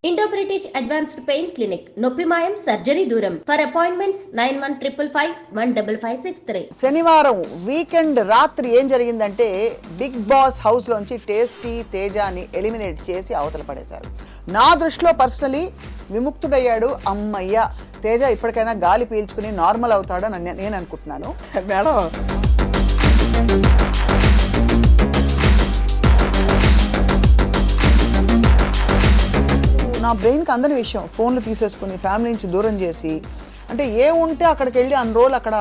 Indo British advanced pain clinic నొప్పి మాయం surgery దూరం ఫర్ అపాయింట్మెంట్స్ 9155515563. శనివారం వీకెండ్ రాత్రి ఏం జరిగిందంటే బిగ్ బాస్ హౌస్ లోంచి టేస్టీ తేజాని ఎలిమినేట్ చేసి అవతల పడేశారు. నా దృష్టిలో పర్సనలీ విముక్తుడయ్యాడు. అమ్మయ్య, తేజ ఇప్పటికైనా గాలి పీల్చుకుని నార్మల్ అవుతాడని నేను అనుకుంటున్నాను. మేడం నా బ్రెయిన్కి అందని విషయం ఫోన్లు తీసేసుకుని ఫ్యామిలీ నుంచి దూరం చేసి, అంటే ఏ ఉంటే అక్కడికి వెళ్ళి అన్ని రోజులు అక్కడ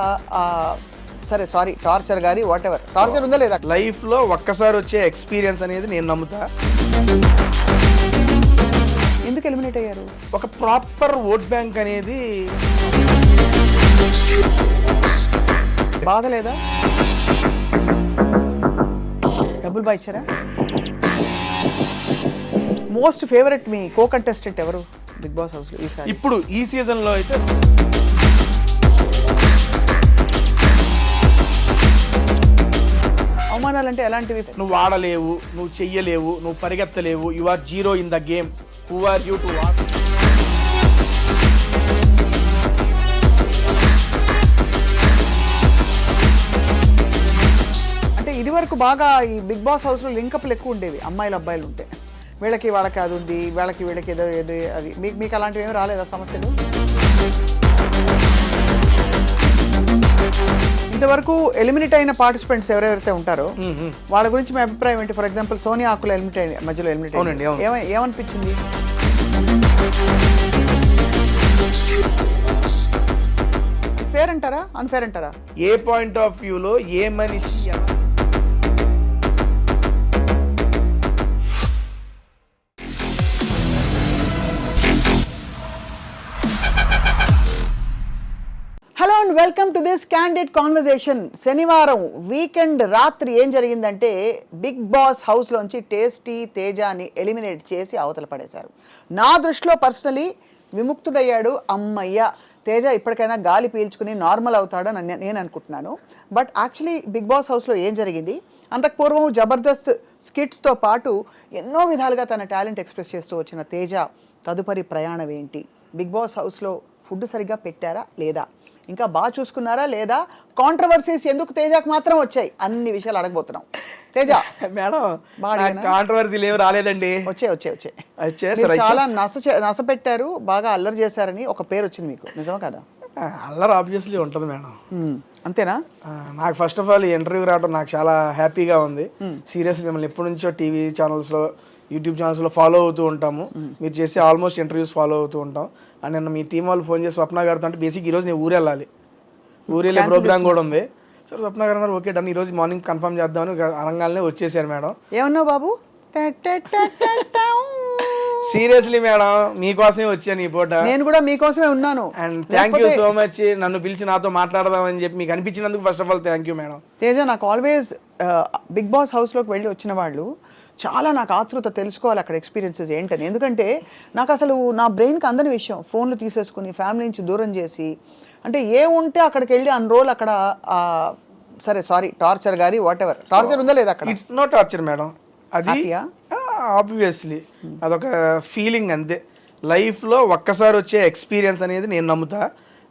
సరే సారీ టార్చర్ గారి వాట్ ఎవర్ టార్చర్ ఉందా లేదా లైఫ్లో ఒక్కసారి వచ్చే ఎక్స్పీరియన్స్ అనేది నేను నమ్ముతా. ఎందుకు ఎలిమినేట్ అయ్యారు? ఒక ప్రాపర్ ఓట్ బ్యాంక్ అనేది బాధ లేదా? డబ్బులు బాగా ఇచ్చారా? మోస్ట్ ఫేవరెట్ మీ కో కంటెస్టెంట్ ఎవరు బిగ్ బాస్ హౌస్ లో ఈసారి? ఇప్పుడు ఈ సీజన్లో అయితే అవమానాలంటే ఎలాంటివి? నువ్వు ఆడలేవు, నువ్వు చెయ్యలేవు, నువ్వు పరిగెత్తలేవు, you are zero in the game, who are you to what? అంటే ఇది వరకు బాగా ఈ బిగ్ బాస్ హౌస్ లో లింకప్లు ఎక్కువ ఉండేవి, అమ్మాయిలు అబ్బాయిలు ఉంటే. వీళ్ళకి వాళ్ళకి అది ఉంది, వీళ్ళకి ఏదో ఏదో అది. మీకు అలాంటివి ఏమి రాలేదా సమస్యలు? ఇంతవరకు ఎలిమినేట్ అయిన పార్టిసిపెంట్స్ ఎవరెవరైతే ఉంటారో వాళ్ళ గురించి మీ అభిప్రాయం ఏంటి? ఫర్ ఎగ్జాంపుల్ సోనియా ఆకుల మధ్యలో ఎలిమినేట్ అవునండి, ఏమనిపించింది? ఫేర్ అంటారా అన్ఫేర్ అంటారా? ఏ పాయింట్ ఆఫ్ వ్యూలో ఏ మనిషి hello and welcome to this candid conversation. శనివారం వీకెండ్ రాత్రి ఏం జరిగిందంటే బిగ్ బాస్ హౌస్లోంచి టేస్టీ తేజాని ఎలిమినేట్ చేసి అవతల పడేశారు. నా దృష్టిలో పర్సనలీ విముక్తుడయ్యాడు. అమ్మయ్య, తేజ ఇప్పటికైనా గాలి పీల్చుకుని నార్మల్ అవుతాడని నేను అనుకుంటున్నాను. బట్ యాక్చువల్లీ బిగ్ బాస్ హౌస్లో ఏం జరిగింది? అంతకు పూర్వం జబర్దస్త్ స్కిట్స్తో పాటు ఎన్నో విధాలుగా తన టాలెంట్ ఎక్స్ప్రెస్ చేస్తూ వచ్చిన తేజ తదుపరి ప్రయాణం ఏంటి? బిగ్ బాస్ హౌస్లో ఫుడ్ సరిగ్గా పెట్టారా లేదా? ఇంకా బాగా చూసుకున్నారా లేదా? కాంట్రవర్సీస్ ఎందుకు తేజకు మాత్రం వచ్చాయి? అన్ని విషయాలు అడగబోతున్నాం. తేజ మేడం కాంట్రవర్సీలు ఏమి రాలేదండి. వచ్చాయి చాలా నస పెట్టారు, బాగా అల్లరి చేశారని ఒక పేరు వచ్చింది మీకు, నిజమా కదా? అల్లరి ఆబ్వియస్లీ ఉంటుంది మేడం. అంతేనా? నాకు ఫస్ట్ ఆఫ్ ఆల్ ఇంటర్వ్యూ రావడం నాకు చాలా హ్యాపీగా ఉంది. సీరియస్లీ మిమ్మల్ని ఎప్పటి నుంచో టీవీ ఛానల్స్లో యూట్యూబ్ ఛానల్స్లో ఫాలో అవుతూ ఉంటాము. మీరు చేసే ఆల్మోస్ట్ ఇంటర్వ్యూస్ ఫాలో అవుతూ ఉంటాం. అండ్ నిన్న మీ టీం వాళ్ళు ఫోన్ చేసి స్వప్న గారితో అంటే బేసిక్ ఈరోజు నేను ఊరు వెళ్ళాలి, ఊరు వెళ్ళే ప్రోగ్రామ్ కూడా ఉంది. సరే స్వప్న గారు అన్నారు ఓకే డన్, ఈరోజు మార్నింగ్ కన్ఫర్మ్ చేద్దామని అనగానే వచ్చేసారు మేడం. ఏమన్నావు బాబు? సీరియస్లీ మేడం మీకోసమే వచ్చాను ఈ పూట. నేను కూడా మీకోసమే ఉన్నాను. And thank you so much నన్ను పిలిచి నాతో మాట్లాడదామని చెప్పి మీకు అనిపించినందుకు first of all thank you madam. Teja, నాకు ఆల్వేస్ బిగ్ బాస్ హౌస్లోకి వెళ్ళి వచ్చిన వాళ్ళు చాలా నాకు ఆతృత తెలుసుకోవాలి అక్కడ ఎక్స్పీరియన్సెస్ ఏంటని. ఎందుకంటే నాకు అసలు నా బ్రెయిన్కి అందని విషయం ఫోన్లు తీసేసుకుని ఫ్యామిలీ నుంచి దూరం చేసి, అంటే ఏ ఉంటే అక్కడికి వెళ్ళి అన్ని రోజులు అక్కడ సరే సారీ టార్చర్ గారి వాట్ ఎవర్ టార్చర్ ఉందా లేదా అక్కడ? ఇట్స్ నో టార్చర్ మేడం, అది ఆబ్వియస్లీ అదొక ఫీలింగ్ అంతే. లైఫ్లో ఒక్కసారి వచ్చే ఎక్స్పీరియన్స్ అనేది నేను నమ్ముతా.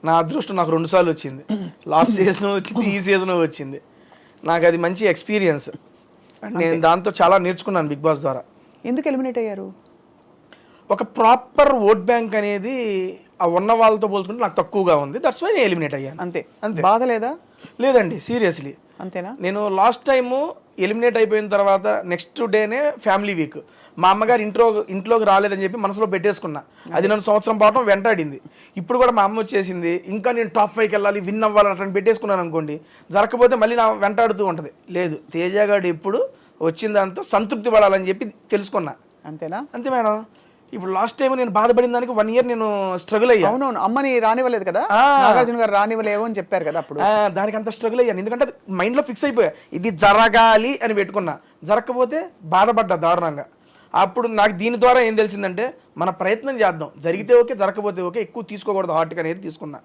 నా అదృష్టం నాకు 2 సార్లు వచ్చింది. లాస్ట్ సీజన్ వచ్చింది, ఈ సీజన్ వచ్చింది. నాకు అది మంచి ఎక్స్పీరియన్స్. నేను దాంతో చాలా నేర్చుకున్నాను బిగ్ బాస్ ద్వారా. ఎందుకు ఎలిమినేట్ అయ్యారు? ఒక ప్రాపర్ ఓట్ బ్యాంక్ అనేది ఆ ఉన్న వాళ్ళతో పోల్చుకుంటే నాకు తక్కువగా ఉంది. దట్స్ వై నేను ఎలిమినేట్ అయ్యాను. అంతే. బాధ లేదా? లేదండి, సీరియస్లీ. అంతేనా? నేను లాస్ట్ టైము ఎలిమినేట్ అయిపోయిన తర్వాత నెక్స్ట్ డేనే ఫ్యామిలీ వీక్. మా అమ్మగారు ఇంట్లోకి రాలేదని చెప్పి మనసులో పెట్టేసుకున్నా. అది నన్ను సంవత్సరం పాటు వెంటాడింది. ఇప్పుడు కూడా మా అమ్మ వచ్చేసింది, ఇంకా నేను టాప్ 5కి వెళ్ళాలి, విన్ అవ్వాలి అట్లా పెట్టేసుకున్నాను అనుకోండి, జరగకపోతే మళ్ళీ నా వెంటాడుతూ ఉంటుంది. లేదు, తేజగాడు ఎప్పుడు వచ్చిన దాంతో సంతృప్తి పడాలని చెప్పి తెలుసుకున్నా. అంతేనా? అంతే మేడం. ఇప్పుడు లాస్ట్ టైం నేను బాధపడిన దానికి 1 year నేను స్ట్రగుల్ అయ్యాను. అవునవును, అమ్మని రానివ్వలేదు కదా, నాగార్జున గారు రానివ్వలేవు అని చెప్పారు కదా అప్పుడు. దానికి అంత స్ట్రగుల్ అయ్యాను, ఎందుకంటే మైండ్లో ఫిక్స్ అయిపోయా ఇది జరగాలి అని పెట్టుకున్నా. జరగకపోతే బాధపడ్డా దారుణంగా. అప్పుడు నాకు దీని ద్వారా ఏం తెలిసిందంటే మన ప్రయత్నం చేద్దాం, జరిగితే ఓకే, జరగకపోతే ఓకే, ఎక్కువ తీసుకోకూడదు హార్ట్గా అనేది తీసుకున్నా.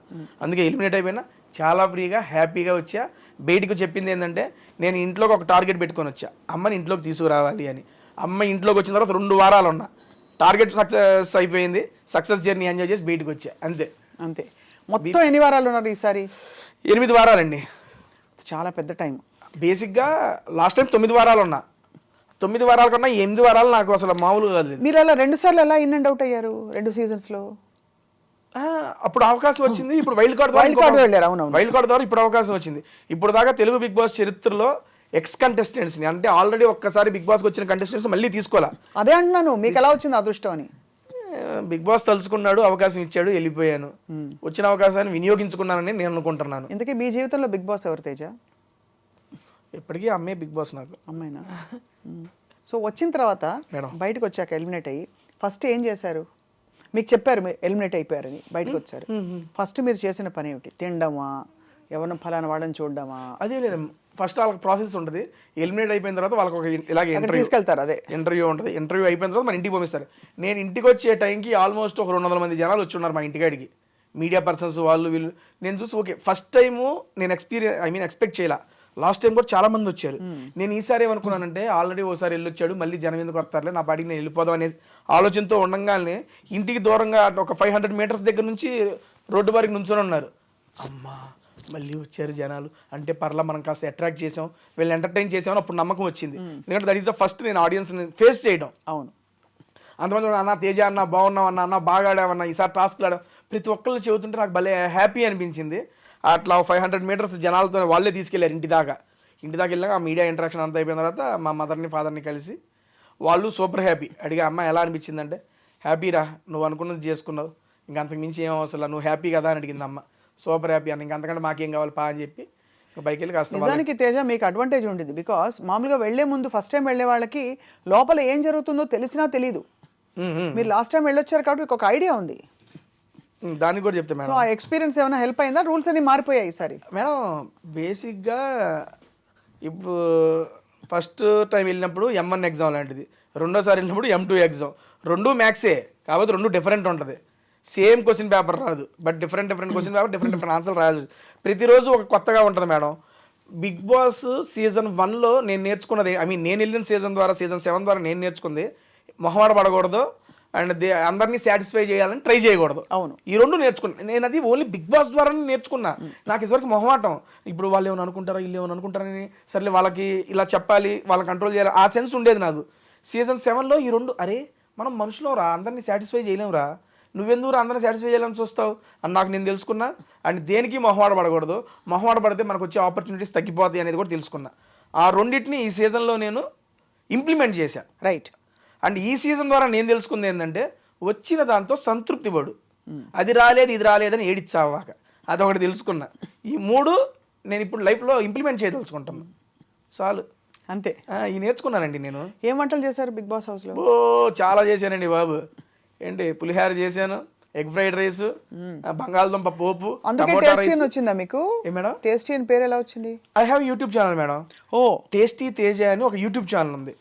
అందుకే ఎలిమినేట్ అయిపోయినా చాలా ఫ్రీగా హ్యాపీగా వచ్చా. బయటకు చెప్పింది ఏంటంటే నేను ఇంట్లోకి ఒక టార్గెట్ పెట్టుకొని వచ్చా, అమ్మని ఇంట్లోకి తీసుకురావాలి అని. అమ్మ ఇంట్లోకి వచ్చిన తర్వాత 2 వారాలు ఉన్నా. టార్గెట్ సక్సెస్ అయిపోయింది, సక్సెస్ జర్నీ ఎంజాయ్ చేసి బయటకు వచ్చా అంతే. అంతే. మొత్తం ఎన్ని వారాలు ఉన్నారు ఈసారి? 8 వారాలండి. చాలా పెద్ద టైం. బేసిక్గా లాస్ట్ టైం 9 వారాలు ఉన్నా. 9 వారాల కన్నా 8 వారాలు నాకు అసలు మామూలుగా కాదు. మీరు అలా 2 సార్లు ఎలా ఇన్ అండ్ అవుట్ అయ్యారు 2 సీజన్స్లో? అప్పుడు అవకాశం వచ్చింది, ఇప్పుడు వైల్డ్ కార్డ్ వెళ్ళారు. అవును, వైల్డ్ కార్డ్ ద్వారా ఇప్పుడు అవకాశం వచ్చింది. ఇప్పుడు దాకా తెలుగు బిగ్ బాస్ చరిత్రలో ఎక్స్ కంటెస్టెంట్స్ని, అంటే ఆల్రెడీ ఒక్కసారి బిగ్ బాస్కి వచ్చిన కంటెస్టెంట్స్ మళ్ళీ తీసుకోవాలా. అదే అంటున్నాను, మీకు ఎలా వచ్చింది అదృష్టం అని? బిగ్ బాస్ తలుచుకున్నాడు, అవకాశం ఇచ్చాడు, వెళ్ళిపోయాను. వచ్చిన అవకాశాన్ని వినియోగించుకున్నానని నేను అనుకుంటున్నాను. ఇంతకీ మీ జీవితంలో బిగ్ బాస్ ఎవరు తేజ? ఎప్పటికీ అమ్మే బిగ్ బాస్ నాకు. అమ్మాయినా? సో వచ్చిన తర్వాత మేడం బయటకు వచ్చాక ఎలిమినేట్ అయ్యి ఫస్ట్ ఏం చేశారు? మీకు చెప్పారు మీరు ఎలిమినేట్ అయిపోయారని, బయటకు వచ్చారు. ఫస్ట్ మీరు చేసిన పని ఏమిటి? తినడమా, ఎవరిని ఫలానా వాడని చూడడమా? అదే లేదు, ఫస్ట్ వాళ్ళకి ప్రాసెస్ ఉంటుంది. ఎలిమినేట్ అయిపోయిన తర్వాత వాళ్ళకి ఒక ఇలాగే ఇంటర్వ్యూ తీసుకెళ్తారు. అదే ఇంటర్వ్యూ ఉంటుంది. ఇంటర్వ్యూ అయిపోయిన తర్వాత మన ఇంటికి పంపిస్తారు. నేను ఇంటికి వచ్చే టైంకి ఆల్మోస్ట్ ఒక 200 మంది జనాలు వచ్చి ఉన్నారు మా ఇంటికాడికి, మీడియా పర్సన్స్ వాళ్ళు వీళ్ళు. నేను చూసి ఓకే, ఫస్ట్ టైము నేను ఎక్స్పెక్ట్ చేయాల. లాస్ట్ టైం కూడా చాలా మంది వచ్చారు. నేను ఈసారి ఏమనుకున్నానంటే, ఆల్రెడీ ఓసారి వెళ్ళొచ్చాడు, మళ్ళీ జనం ఎందుకు వస్తారులే, నా పాటికి నేను వెళ్ళిపోదాం అనే ఆలోచనతో ఉండగానే ఇంటికి దూరంగా ఒక 500 మీటర్స్ దగ్గర నుంచి రోడ్డు వరకు నుంచొని ఉన్నారు. అమ్మా మళ్ళీ వచ్చారు జనాలు అంటే పర్లా, మనం కాస్త అట్రాక్ట్ చేసాం, వీళ్ళని ఎంటర్టైన్ చేసామని అప్పుడు నమ్మకం వచ్చింది. ఎందుకంటే దట్ ఈస్ ద ఫస్ట్ నేను ఆడియన్స్ని ఫేస్ చేయడం. అవును. అంతమంది అన్న తేజ అన్న బాగున్నావు అన్న బాగా ఆడామన్నా, ఈసారి టాస్క్లు ఆడాం, ప్రతి ఒక్కళ్ళు చెబుతుంటే నాకు భలే హ్యాపీ అనిపించింది. అట్లా 500 మీటర్స్ జనాలతో వాళ్ళే తీసుకెళ్లారు ఇంటి దాకా వెళ్ళాక ఆ మీడియా ఇంటరాక్షన్ అంతా అయిపోయిన తర్వాత మా మదర్ని ఫాదర్ని కలిసి వాళ్ళు సూపర్ హ్యాపీ. అడిగా అమ్మ ఎలా అనిపించిందంటే, హ్యాపీరా, నువ్వు అనుకున్నది చేసుకున్నావు, ఇంకా అంతకు మించి ఏం అవసరం, నువ్వు హ్యాపీ కదా అని అడిగింది అమ్మ. సూపర్ హ్యాపీ అన్న, ఇంకా అంతకంటే మాకేం కావాలి పా అని చెప్పి బైక్ వెళ్ళి కాస్త. నిజానికి తేజ మీకు అడ్వాంటేజ్ ఉండేది, బికాస్ మామూలుగా వెళ్లే ముందు ఫస్ట్ టైం వెళ్లే వాళ్ళకి లోపల ఏం జరుగుతుందో తెలిసినా తెలీదు. మీరు లాస్ట్ టైం వెళ్ళొచ్చారు కాబట్టి మీకు ఒక ఐడియా ఉంది, దానికి కూడా చెప్తే మేడం. సో ఆ ఎక్స్పీరియన్స్ ఏమైనా హెల్ప్ అయిందా? రూల్స్ అన్ని మారిపోయాయి ఈసారి మేడం. బేసిక్గా ఇప్పుడు ఫస్ట్ టైం వెళ్ళినప్పుడు M1 ఎగ్జామ్ లాంటిది, రెండోసారి వెళ్ళినప్పుడు M2 ఎగ్జామ్. 2 మ్యాథ్సే కాబట్టి 2 డిఫరెంట్ ఉంటుంది. సేమ్ క్వశ్చన్ పేపర్ రాదు, but different question paper, different answer రాదు. ప్రతిరోజు ఒక కొత్తగా ఉంటుంది మేడం. బిగ్ బాస్ సీజన్ 1లో నేను నేర్చుకున్నది, నేను వెళ్ళిన సీజన్ 7 ద్వారా నేను నేర్చుకుంది, మొహమాట పడకూడదు అండ్ అందరినీ సాటిస్ఫై చేయాలని ట్రై చేయకూడదు. అవును, ఈ 2 నేర్చుకున్నా నేను. అది ఓన్లీ బిగ్ బాస్ ద్వారానే నేర్చుకున్నా. నాకు ఇదివరకు మొహమాటం, ఇప్పుడు వాళ్ళు ఏమైనా అనుకుంటారా, వీళ్ళు ఏమైనా అనుకుంటారని, సర్లే వాళ్ళకి ఇలా చెప్పాలి, వాళ్ళని కంట్రోల్ చేయాలి, ఆ సెన్స్ ఉండేది నాకు. సీజన్ 7లో ఈ 2, అరే మనం మనుషులం రా, అందరినీ సాటిస్ఫై చేయలేమురా, నువ్వెందుకు అందరినీ సాటిస్ఫై చేయాలని చూస్తావు అని నాకు నేను తెలుసుకున్నా. అండ్ దేనికి మొహమాట పడకూడదు, మొహమాట పడితే మనకు వచ్చే ఆపర్చునిటీస్ తగ్గిపోతాయి అనేది కూడా తెలుసుకున్నా. ఆ రెండింటిని ఈ సీజన్లో నేను ఇంప్లిమెంట్ చేశాను. రైట్. అండ్ ఈ సీజన్ ద్వారా నేను తెలుసుకుంది ఏంటంటే, వచ్చిన దాంతో సంతృప్తి పడు, అది రాలేదు ఇది రాలేదని ఏడిచ్చావాక, అదొకటి తెలుసుకున్నా. ఈ 3 నేను ఇప్పుడు లైఫ్లో ఇంప్లిమెంట్ చేయదలుచుకుంటాను. చాలు, అంతే. ఈ నేర్చుకున్నానండి నేను. ఏం వంటలు చేశారు బిగ్ బాస్ హౌస్లో? చాలా చేశానండి బాబు. ఏంటి, పులిహార చేశాను, ఎగ్ ఫ్రైడ్ రైస్, బంగాళదుంప పోపు. అందుకే టేస్టీ అని వచ్చిందా మీకు? మేడం టేస్టీ అని పేరు ఎలా వచ్చింది? I have YouTube channel madam. Oh, tasty Teja అని ఒక యూట్యూబ్ ఛానల్ ఉంది.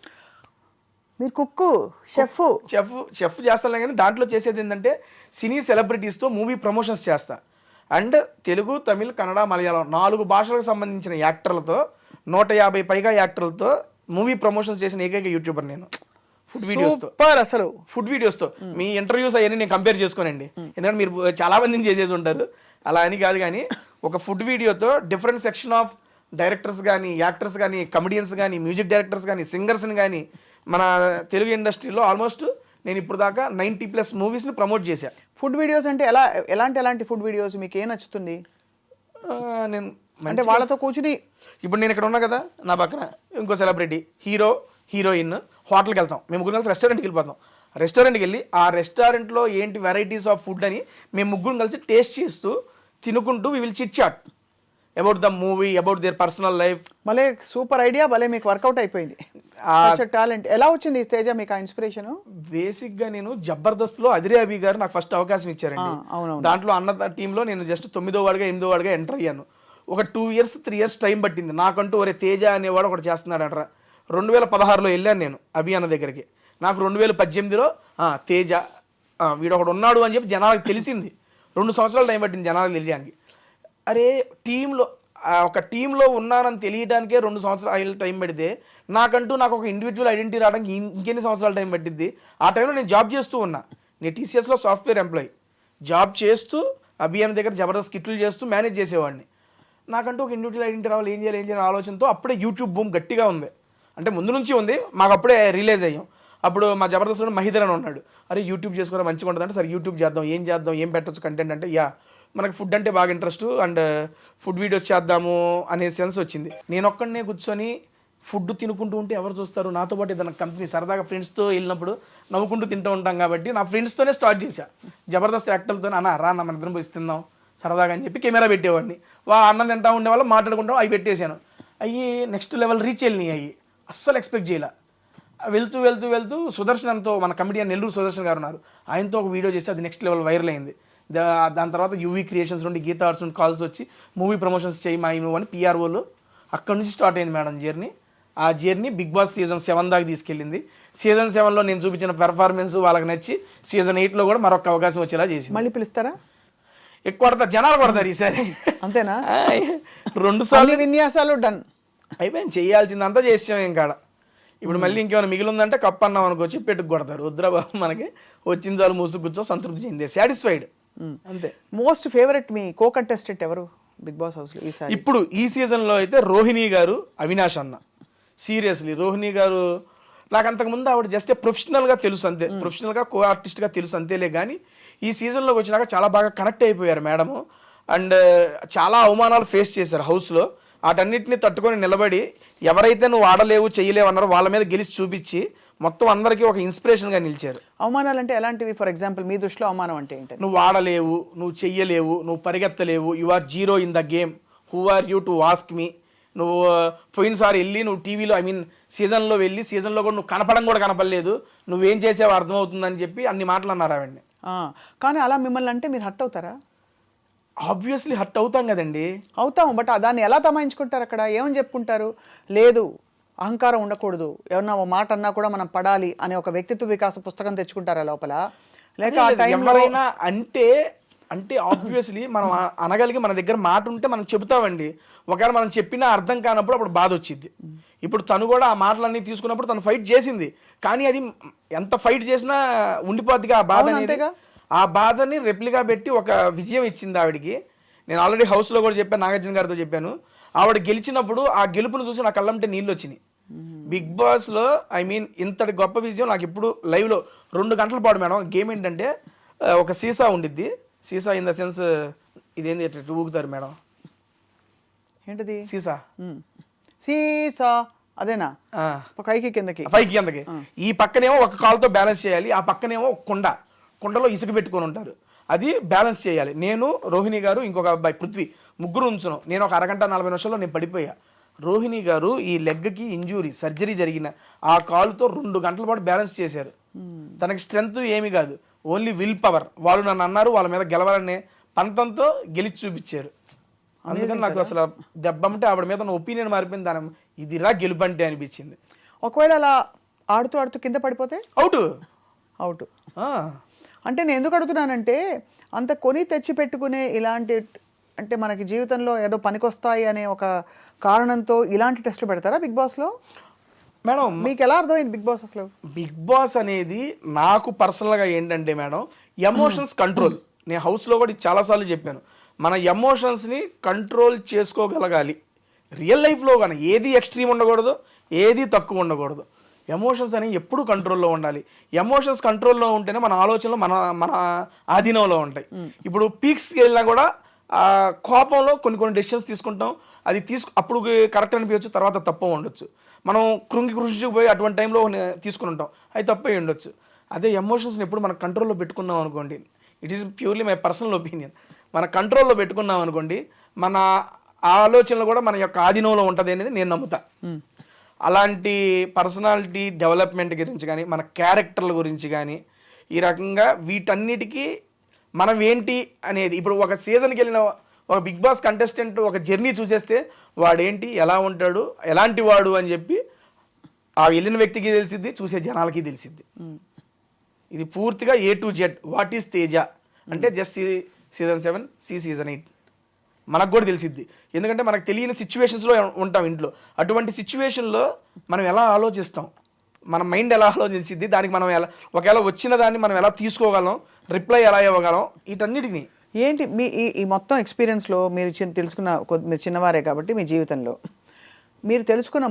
మీరు కుక్కు, చెఫ్ చేస్తాను, కానీ దాంట్లో చేసేది ఏంటంటే సినీ సెలబ్రిటీస్తో మూవీ ప్రమోషన్స్ చేస్తా. అండ్ తెలుగు, తమిళ్, కన్నడ, మలయాళం 4 భాషలకు సంబంధించిన యాక్టర్లతో 150 పైగా యాక్టర్లతో మూవీ ప్రమోషన్స్ చేసిన ఏకైక యూట్యూబర్ నేను. ఫుడ్ వీడియోస్తో, అసలు ఫుడ్ వీడియోస్తో. మీ ఇంటర్వ్యూస్ అవన్నీ నేను కంపేర్ చేసుకోనండి, ఎందుకంటే మీరు చాలా మందిని చేసేసి ఉంటారు, అలా అని కాదు. కానీ ఒక ఫుడ్ వీడియోతో డిఫరెంట్ సెక్షన్ ఆఫ్ డైరెక్టర్స్ కానీ, యాక్టర్స్ కానీ, కమెడియన్స్ కానీ, మ్యూజిక్ డైరెక్టర్స్ కానీ, సింగర్స్ని కానీ, మన తెలుగు ఇండస్ట్రీలో ఆల్మోస్ట్ నేను ఇప్పుడు దాకా 90+ మూవీస్ని ప్రమోట్ చేశాను. ఫుడ్ వీడియోస్ అంటే ఎలాంటి ఫుడ్ వీడియోస్ మీకు ఏం నచ్చుతుంది? నేను అంటే వాళ్ళతో కూర్చుని, ఇప్పుడు నేను ఇక్కడ ఉన్నా కదా, నా పక్కన ఇంకో సెలబ్రిటీ, హీరో, హీరోయిన్, హోటల్కి వెళ్తాం, మేము 3 కలిసి రెస్టారెంట్కి వెళ్ళిపోతాం. రెస్టారెంట్కి వెళ్ళి ఆ రెస్టారెంట్లో ఏంటి వెరైటీస్ ఆఫ్ ఫుడ్ అని మేము 3 కలిసి టేస్ట్ చేస్తూ తినుకుంటూ we will chit chat about the movie, about their personal life. భలే సూపర్ ఐడియా, భలే మీకు వర్కౌట్ అయిపోయింది. టాలెంట్ ఎలా వచ్చింది తేజ మీకు ఆ ఇన్స్పిరేషన్? బేసిక్గా నేను జబర్దస్త్లో అదిరే అభి గారు నాకు ఫస్ట్ అవకాశం ఇచ్చారండి. దాంట్లో అన్న టీంలో నేను జస్ట్ 9వ వాడిగా 8వ వాడిగా ఎంటర్ అయ్యాను. ఒక 2 ఇయర్స్ 3 ఇయర్స్ టైం పట్టింది నాకంటూ. ఒరే తేజ అనేవాడు ఒకటి చేస్తున్నాడట. 2016లో వెళ్ళాను నేను అభి అన్న దగ్గరికి. నాకు 2018లో తేజ వీడు ఒకడు ఉన్నాడు అని చెప్పి జనాలకు తెలిసింది. 2 సంవత్సరాలు టైం పట్టింది జనాలకు తెలియడానికి. అరే టీంలో ఒక టీంలో ఉన్నానని తెలియడానికే 2 సంవత్సరాలు టైం పడితే నాకు ఒక ఇండివిజువల్ ఐడెంటిటీ రావడానికి ఇంకెన్ని సంవత్సరాలు టైం పట్టిద్ది. ఆ టైంలో నేను జాబ్ చేస్తూ ఉన్నా. నేను టీసీఎస్లో సాఫ్ట్వేర్ ఎంప్లాయీ జాబ్ చేస్తూ అభియాన్ దగ్గర జబర్దస్త్ కిట్లు చేస్తూ మేనేజ్ చేసేవాడిని. నాకంటూ ఒక ఇండివిజువల్ ఐడెంటిటీ రావాలి, ఏం చేయాలి ఆలోచనతో అప్పుడే యూట్యూబ్ బూమ్ గట్టిగా ఉంది. అంటే ముందు నుంచి ఉంది, మాకు అప్పుడే రిలీజ్ అయ్యాం. అప్పుడు మా జబర్దస్త్లో మహిదర్ అని ఉన్నాడు, అరే యూట్యూబ్ చేసుకోవడం మంచిగా ఉంటుంది అంటే సరే యూట్యూబ్ చేద్దాం, ఏం పెట్టచ్చు కంటెంట్ అంటే మనకి ఫుడ్ అంటే బాగా ఇంట్రెస్ట్ అండ్ ఫుడ్ వీడియోస్ చేద్దాము అనే సెన్స్ వచ్చింది. నేను ఒక్కడనే కూర్చొని ఫుడ్ తినుకుంటూ ఉంటే ఎవరు చూస్తారు, నాతో పాటు ఏదైనా కంపెనీ సరదాగా ఫ్రెండ్స్తో వెళ్ళినప్పుడు నవ్వుకుంటూ తింటూ ఉంటాం కాబట్టి నా ఫ్రెండ్స్తోనే స్టార్ట్ చేశా. జబర్దస్త్ యాక్టర్లతో రా మన ఇద్దరం పోయి తిందాం సరదాగా అని చెప్పి కెమెరా పెట్టేవాడిని. అన్నం తింటా ఉండేవాళ్ళు మాట్లాడుకుంటాం, అవి పెట్టేశాను. నెక్స్ట్ లెవెల్ రీచ్ వెళ్ళినాయి. అస్సలు ఎక్స్పెక్ట్ చేయలే. వెళ్తూ సుదర్శన్తో, మన కమిడియన్ నెల్లూరు సుదర్శన్ గారు ఉన్నారు, ఆయనతో ఒక వీడియో చేసి అది నెక్స్ట్ లెవెల్ వైరల్ అయింది. దాని తర్వాత యూవీ క్రియేషన్స్ నుండి గీతా ఆర్ట్స్ నుండి కాల్స్ వచ్చి మూవీ ప్రమోషన్స్ చేయి మా నువ్వు అని పిఆర్ఓలు. అక్కడ నుంచి స్టార్ట్ అయింది మేడం జర్నీ. ఆ జర్నీ బిగ్ బాస్ సీజన్ 7 దాకా తీసుకెళ్ళింది. సీజన్ 7లో నేను చూపించిన పెర్ఫార్మెన్స్ వాళ్ళకి నచ్చి సీజన్ 8లో కూడా మరొక అవకాశం వచ్చేలా చేసింది. మళ్ళీ పిలుస్తారా? ఎక్కువ జనాలు కొడతారు ఈసారి. అంతేనా? 2 సార్లు విన్యాసాలు డన్ అయిపోయింది, చేయాల్సిందంతా చేసాం. ఇంకా ఇప్పుడు మళ్ళీ ఇంకేమైనా మిగిలి ఉందంటే కప్ అన్నాం అనుకోవచ్చు పెట్టుకు కొడతారు. వద్దురా బాబు, మనకి వచ్చిన చాలు మూసు కూర్చో సంతృప్తి చెందే, సాటిస్ఫైడ్ అంతే. మోస్ట్ ఫేవరెట్ మీ కో కంటెస్టెంట్ ఎవరు బిగ్ బాస్ హౌస్లో ఈసారి? ఇప్పుడు ఈ సీజన్లో అయితే రోహిణి గారు, అవినాష్ అన్న. సీరియస్లీ రోహిణి గారు నాకు అంతకుముందు ఆవిడ జస్ట్ ప్రొఫెషనల్గా తెలుసు అంతే, ప్రొఫెషనల్గా కో ఆర్టిస్ట్గా తెలుసు అంతేలే. కానీ ఈ సీజన్లోకి వచ్చినాక చాలా బాగా కనెక్ట్ అయిపోయారు మేడము. అండ్ చాలా అవమానాలు ఫేస్ చేశారు హౌస్లో. వాటన్నిటిని తట్టుకొని నిలబడి ఎవరైతే నువ్వు ఆడలేవు చేయలేవు అన్నారో వాళ్ళ మీద గెలిచి చూపించి మొత్తం అందరికీ ఒక ఇన్స్పిరేషన్గా నిలిచారు. అవమానాలు అంటే ఎలాంటివి? ఫర్ ఎగ్జాంపుల్ మీ దృష్టిలో అవమానం అంటే ఏంటి? నువ్వు ఆడలేవు, నువ్వు చెయ్యలేవు, నువ్వు పరిగెత్తలేవు, you are zero in the game, who are you to ask me. నువ్వు పోయినసారి వెళ్ళి నువ్వు టీవీలో సీజన్లో వెళ్ళి సీజన్లో కూడా నువ్వు కూడా కనపడలేదు, నువ్వేం చేసావో అర్థమవుతుందని చెప్పి అన్ని మాటలు అన్నారు ఆవిడ్ని. కానీ అలా మిమ్మల్ని అంటే మీరు హర్ట్ అవుతారా? ఆబ్వియస్లీ హర్ట్ అవుతాం కదండి. అవుతాం, బట్ దాన్ని ఎలా తమాయించుకుంటారు? అక్కడ ఏమని చెప్పుకుంటారు? లేదు అహంకారం ఉండకూడదు, ఎవరన్నా ఒక మాట అన్నా కూడా మనం పడాలి అనే ఒక వ్యక్తిత్వ వికాస పుస్తకం తెచ్చుకుంటారా లోపల? లేక ఎవరైనా అంటే ఆబ్వియస్లీ మనం అనగలిగి మన దగ్గర మాట ఉంటే మనం చెబుతామండి. ఒకవేళ మనం చెప్పినా అర్థం కానప్పుడు అప్పుడు బాధ వచ్చింది. ఇప్పుడు తను కూడా ఆ మాటలన్నీ తీసుకున్నప్పుడు తను ఫైట్ చేసింది, కానీ అది ఎంత ఫైట్ చేసినా ఉండిపోద్దిగా ఆ బాధ అనేది. ఆ బాధని రెప్లికా పెట్టి ఒక విజయం ఇచ్చింది ఆవిడికి. నేను ఆల్రెడీ హౌస్లో కూడా చెప్పాను, నాగార్జున గారితో చెప్పాను. ఆవిడ గెలిచినప్పుడు ఆ గెలుపును చూసి నా కళ్ళంటే నీళ్ళు వచ్చినాయి. బిగ్ బాస్లో ఇంతటి గొప్ప విజయం నాకు ఇప్పుడు లైవ్లో 2 గంటల పాటు మేడం. గేమ్ ఏంటంటే ఒక సీసా ఉండిద్ది, సీసా ఇన్ ద సెన్స్ ఇదేంది ఊగుతారు మేడం, ఏంటిది సీసా? సీసా అదేనా? పైకి కిందకి ఈ పక్కనేమో ఒక కాలుతో బ్యాలెన్స్ చేయాలి, ఆ పక్కనేమో కుండలో ఇసుక పెట్టుకొని ఉంటారు, అది బ్యాలెన్స్ చేయాలి. నేను, రోహిణి గారు, ఇంకొక అబ్బాయి పృథ్వీ, ముగ్గురు ఉంచును. నేను ఒక అరగంట 40 నిమిషాల్లో నేను పడిపోయా. రోహిణి గారు ఈ లెగ్కి ఇంజూరీ సర్జరీ జరిగిన ఆ కాలుతో 2 గంటల పాటు బ్యాలెన్స్ చేశారు. తనకి స్ట్రెంగ్త్ ఏమీ కాదు, ఓన్లీ విల్ పవర్. వాళ్ళు నన్ను అన్నారు వాళ్ళ మీద గెలవాలనే పంతంతో గెలిచి చూపించారు. అందుకని నాకు అసలు దెబ్బంటే ఆవిడ మీద ఒపీనియన్ మారిపోయింది. దాని ఇదిరా గెలుపంటే అనిపించింది. ఒకవేళ అలా ఆడుతూ కింద పడిపోతే అవుట్. అంటే నేను ఎందుకు అడుగుతున్నానంటే అంత కొని తెచ్చి పెట్టుకునే ఇలాంటి, అంటే మనకి జీవితంలో ఏదో పనికొస్తాయి అనే ఒక కారణంతో ఇలాంటి టెస్టులు పెడతారా బిగ్ బాస్లో? మేడం మీకు ఎలా అర్థమైంది బిగ్ బాస్ అసలు? బిగ్ బాస్ అనేది నాకు పర్సనల్గా ఏంటంటే మేడం, ఎమోషన్స్ కంట్రోల్. నేను హౌస్లో కూడా చాలాసార్లు చెప్పాను, మన ఎమోషన్స్ని కంట్రోల్ చేసుకోగలగాలి. రియల్ లైఫ్లో కానీ ఏది ఎక్స్ట్రీమ్ ఉండకూడదు, ఏది తక్కువ ఉండకూడదు. ఎమోషన్స్ అనేవి ఎప్పుడు కంట్రోల్లో ఉండాలి. ఎమోషన్స్ కంట్రోల్లో ఉంటేనే మన ఆలోచనలు మన ఆధీనంలో ఉంటాయి. ఇప్పుడు పీక్స్కి వెళ్ళినా కూడా కోపంలో కొన్ని డెసిషన్స్ తీసుకుంటాం, అది అప్పుడు కరెక్ట్ అనిపించచ్చు, తర్వాత తప్పు ఉండొచ్చు. మనం కృషిపోయి అటువంటి టైంలో తీసుకుని ఉంటాం, అది తప్పై ఉండొచ్చు. అదే ఎమోషన్స్ని ఎప్పుడు మన కంట్రోల్లో పెట్టుకున్నాం అనుకోండి, it is purely my personal opinion, మన కంట్రోల్లో పెట్టుకున్నాం అనుకోండి, మన ఆలోచనలు కూడా మన యొక్క ఆధీనంలో ఉంటుంది అనేది నేను నమ్ముతా. అలాంటి పర్సనాలిటీ డెవలప్మెంట్ గురించి కానీ, మన క్యారెక్టర్ల గురించి కానీ, ఈ రకంగా వీటన్నిటికీ మనం ఏంటి అనేది, ఇప్పుడు ఒక సీజన్కి వెళ్ళిన ఒక బిగ్ బాస్ కంటెస్టెంట్ ఒక జర్నీ చూసేస్తే వాడేంటి, ఎలా ఉంటాడు, ఎలాంటి వాడు అని చెప్పి ఆ వెళ్ళిన వ్యక్తికి తెలిసిద్ది, చూసే జనాలకి తెలిసిద్ది. ఇది పూర్తిగా A to Z. What is Teja అంటే జస్ట్ సీజన్ 7, సీజన్ 8. మనకు కూడా తెలిసిద్ది. ఎందుకంటే మనకు తెలియని సిచ్యువేషన్స్లో ఉంటాం ఇంట్లో. అటువంటి సిచ్యువేషన్లో మనం ఎలా ఆలోచిస్తాం, మన మైండ్ ఎలా ఆలోచించిద్ది, దానికి మనం ఎలా ఒకవేళ వచ్చిన దాన్ని మనం ఎలా తీసుకోగలం, రిప్లై ఎలా ఇవ్వగలం, వీటన్నిటిని. ఏంటి మీ ఈ మొత్తం ఎక్స్పీరియన్స్లో మీరు తెలుసుకున్న మీరు చిన్నవారే కాబట్టి మీ జీవితంలో మీరు తెలుసుకున్న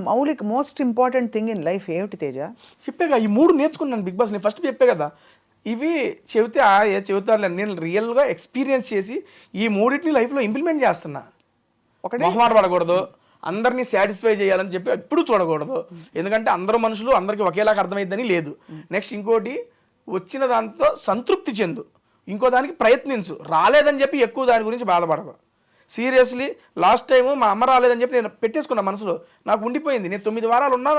most important thing in life ఏమిటి తేజ? చెప్పేగా ఈ 3 నేర్చుకున్నాను బిగ్ బాస్. నేను ఫస్ట్ చెప్పే కదా, ఇవి చెబితే చెబుతారులే, నేను రియల్గా ఎక్స్పీరియన్స్ చేసి ఈ 3టిని లైఫ్లో ఇంప్లిమెంట్ చేస్తున్నా. ఒకటి మొహమాట పడకూడదు, అందరినీ సాటిస్ఫై చేయాలని చెప్పి ఎప్పుడు చూడకూడదు. ఎందుకంటే అందరూ మనుషులు, అందరికీ ఒకేలాగా అర్థమైద్దని లేదు. నెక్స్ట్ ఇంకోటి, వచ్చిన దాంతో సంతృప్తి చెందు, ఇంకో దానికి ప్రయత్నించు. రాలేదని చెప్పి ఎక్కువ దాని గురించి బాధపడదు. సీరియస్లీ లాస్ట్ టైము మా అమ్మ రాలేదని చెప్పి నేను పెట్టేసుకున్నా మనసులో, నాకు ఉండిపోయింది. నేను 9 వారాలు ఉన్నా,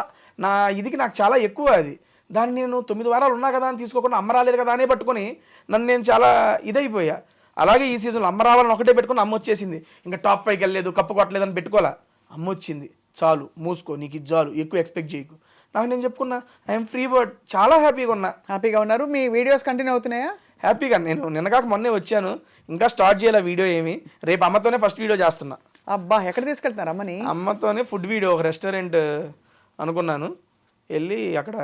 నా ఇదికి నాకు చాలా ఎక్కువ అది. దాన్ని నేను 9 వారాలు ఉన్నా కదా అని తీసుకోకుండా అమ్మ రాలేదు కదా అనే పట్టుకొని నన్ను నేను చాలా ఇదైపోయా. అలాగే ఈ సీజన్లో అమ్మ రావాలని ఒకటే పెట్టుకుని అమ్మ వచ్చేసింది. ఇంకా టాప్ 5కి వెళ్ళలేదు, కప్పు కొట్టలేదని పెట్టుకోవాలా, అమ్మ వచ్చింది, చాలు మూసుకో, నీకు ఇది చాలు, ఎక్కువ ఎక్స్పెక్ట్ చేయకు. నాకు నేను చెప్పుకున్నా, ఐఎమ్ ఫ్రీ బర్డ్, చాలా హ్యాపీగా ఉన్నా. హ్యాపీగా ఉన్నారు. మీ వీడియోస్ కంటిన్యూ అవుతున్నాయా? హ్యాపీగా. నేను నిన్నగాక మొన్నే వచ్చాను, ఇంకా స్టార్ట్ చేయాలి వీడియో ఏమి. రేపు అమ్మతోనే ఫస్ట్ వీడియో చేస్తున్నా. అబ్బా, ఎక్కడ తీసుకెళ్తున్నారు అమ్మని? అమ్మతోనే ఫుడ్ వీడియో, ఒక రెస్టారెంట్ అనుకున్నాను, వెళ్ళి అక్కడ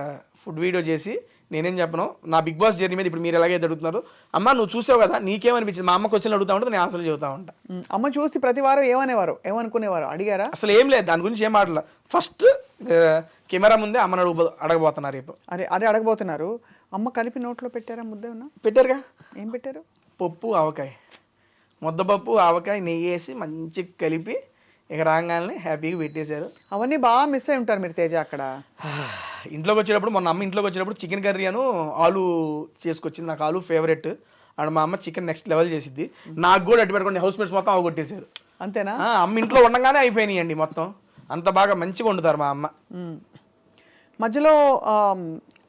ఫుడ్ వీడియో చేసి నేనేం చెప్పను నా బిగ్ బాస్ జర్నీ మీద. ఇప్పుడు మీరు ఎలాగైతే అడుగుతున్నారు, అమ్మ నువ్వు చూసావు కదా నీకేమనిపించింది, మా అమ్మ క్వశ్చన్లు అడుగుతా ఉంటే నేను ఆన్సర్ చెబుతా ఉంటా. అమ్మ చూసి ప్రతి వారం ఏమనుకునేవారు, అడిగారా? అసలు ఏం లేదు, దాని గురించి ఏం మాట్లాడాల. ఫస్ట్ కెమెరా ముందే అమ్మని అడగబోతున్నారు రేపు. అదే అడగబోతున్నారు. అమ్మ కలిపి నోట్లో పెట్టారా? ముద్ద ఉన్నా పెట్టారుగా. ఏం పెట్టారు? పప్పు ఆవకాయ, ముద్దపప్పు ఆవకాయ నెయ్యి వేసి మంచిగా కలిపి ఇక రాగానే హ్యాపీగా పెట్టేశారు. అవన్నీ బాగా మిస్ అయి ఉంటారు మీరు తేజ అక్కడ. ఇంట్లోకి వచ్చేటప్పుడు, మొన్న అమ్మ ఇంట్లోకి వచ్చేటప్పుడు చికెన్ కర్రీ అను ఆలు చేసుకొచ్చింది. నాకు ఆలు ఫేవరెట్. అండ్ మా అమ్మ చికెన్ నెక్స్ట్ లెవెల్ చేసిద్ది. నాకు కూడా అడ్డు పెట్టుకోండి, హౌస్ మేట్స్ మొత్తం అవగొట్టేశారు. అంతేనా? అమ్మ ఇంట్లో ఉండగానే అయిపోయినాయండి మొత్తం. అంత బాగా మంచిగా వండుతారు మా అమ్మ. మధ్యలో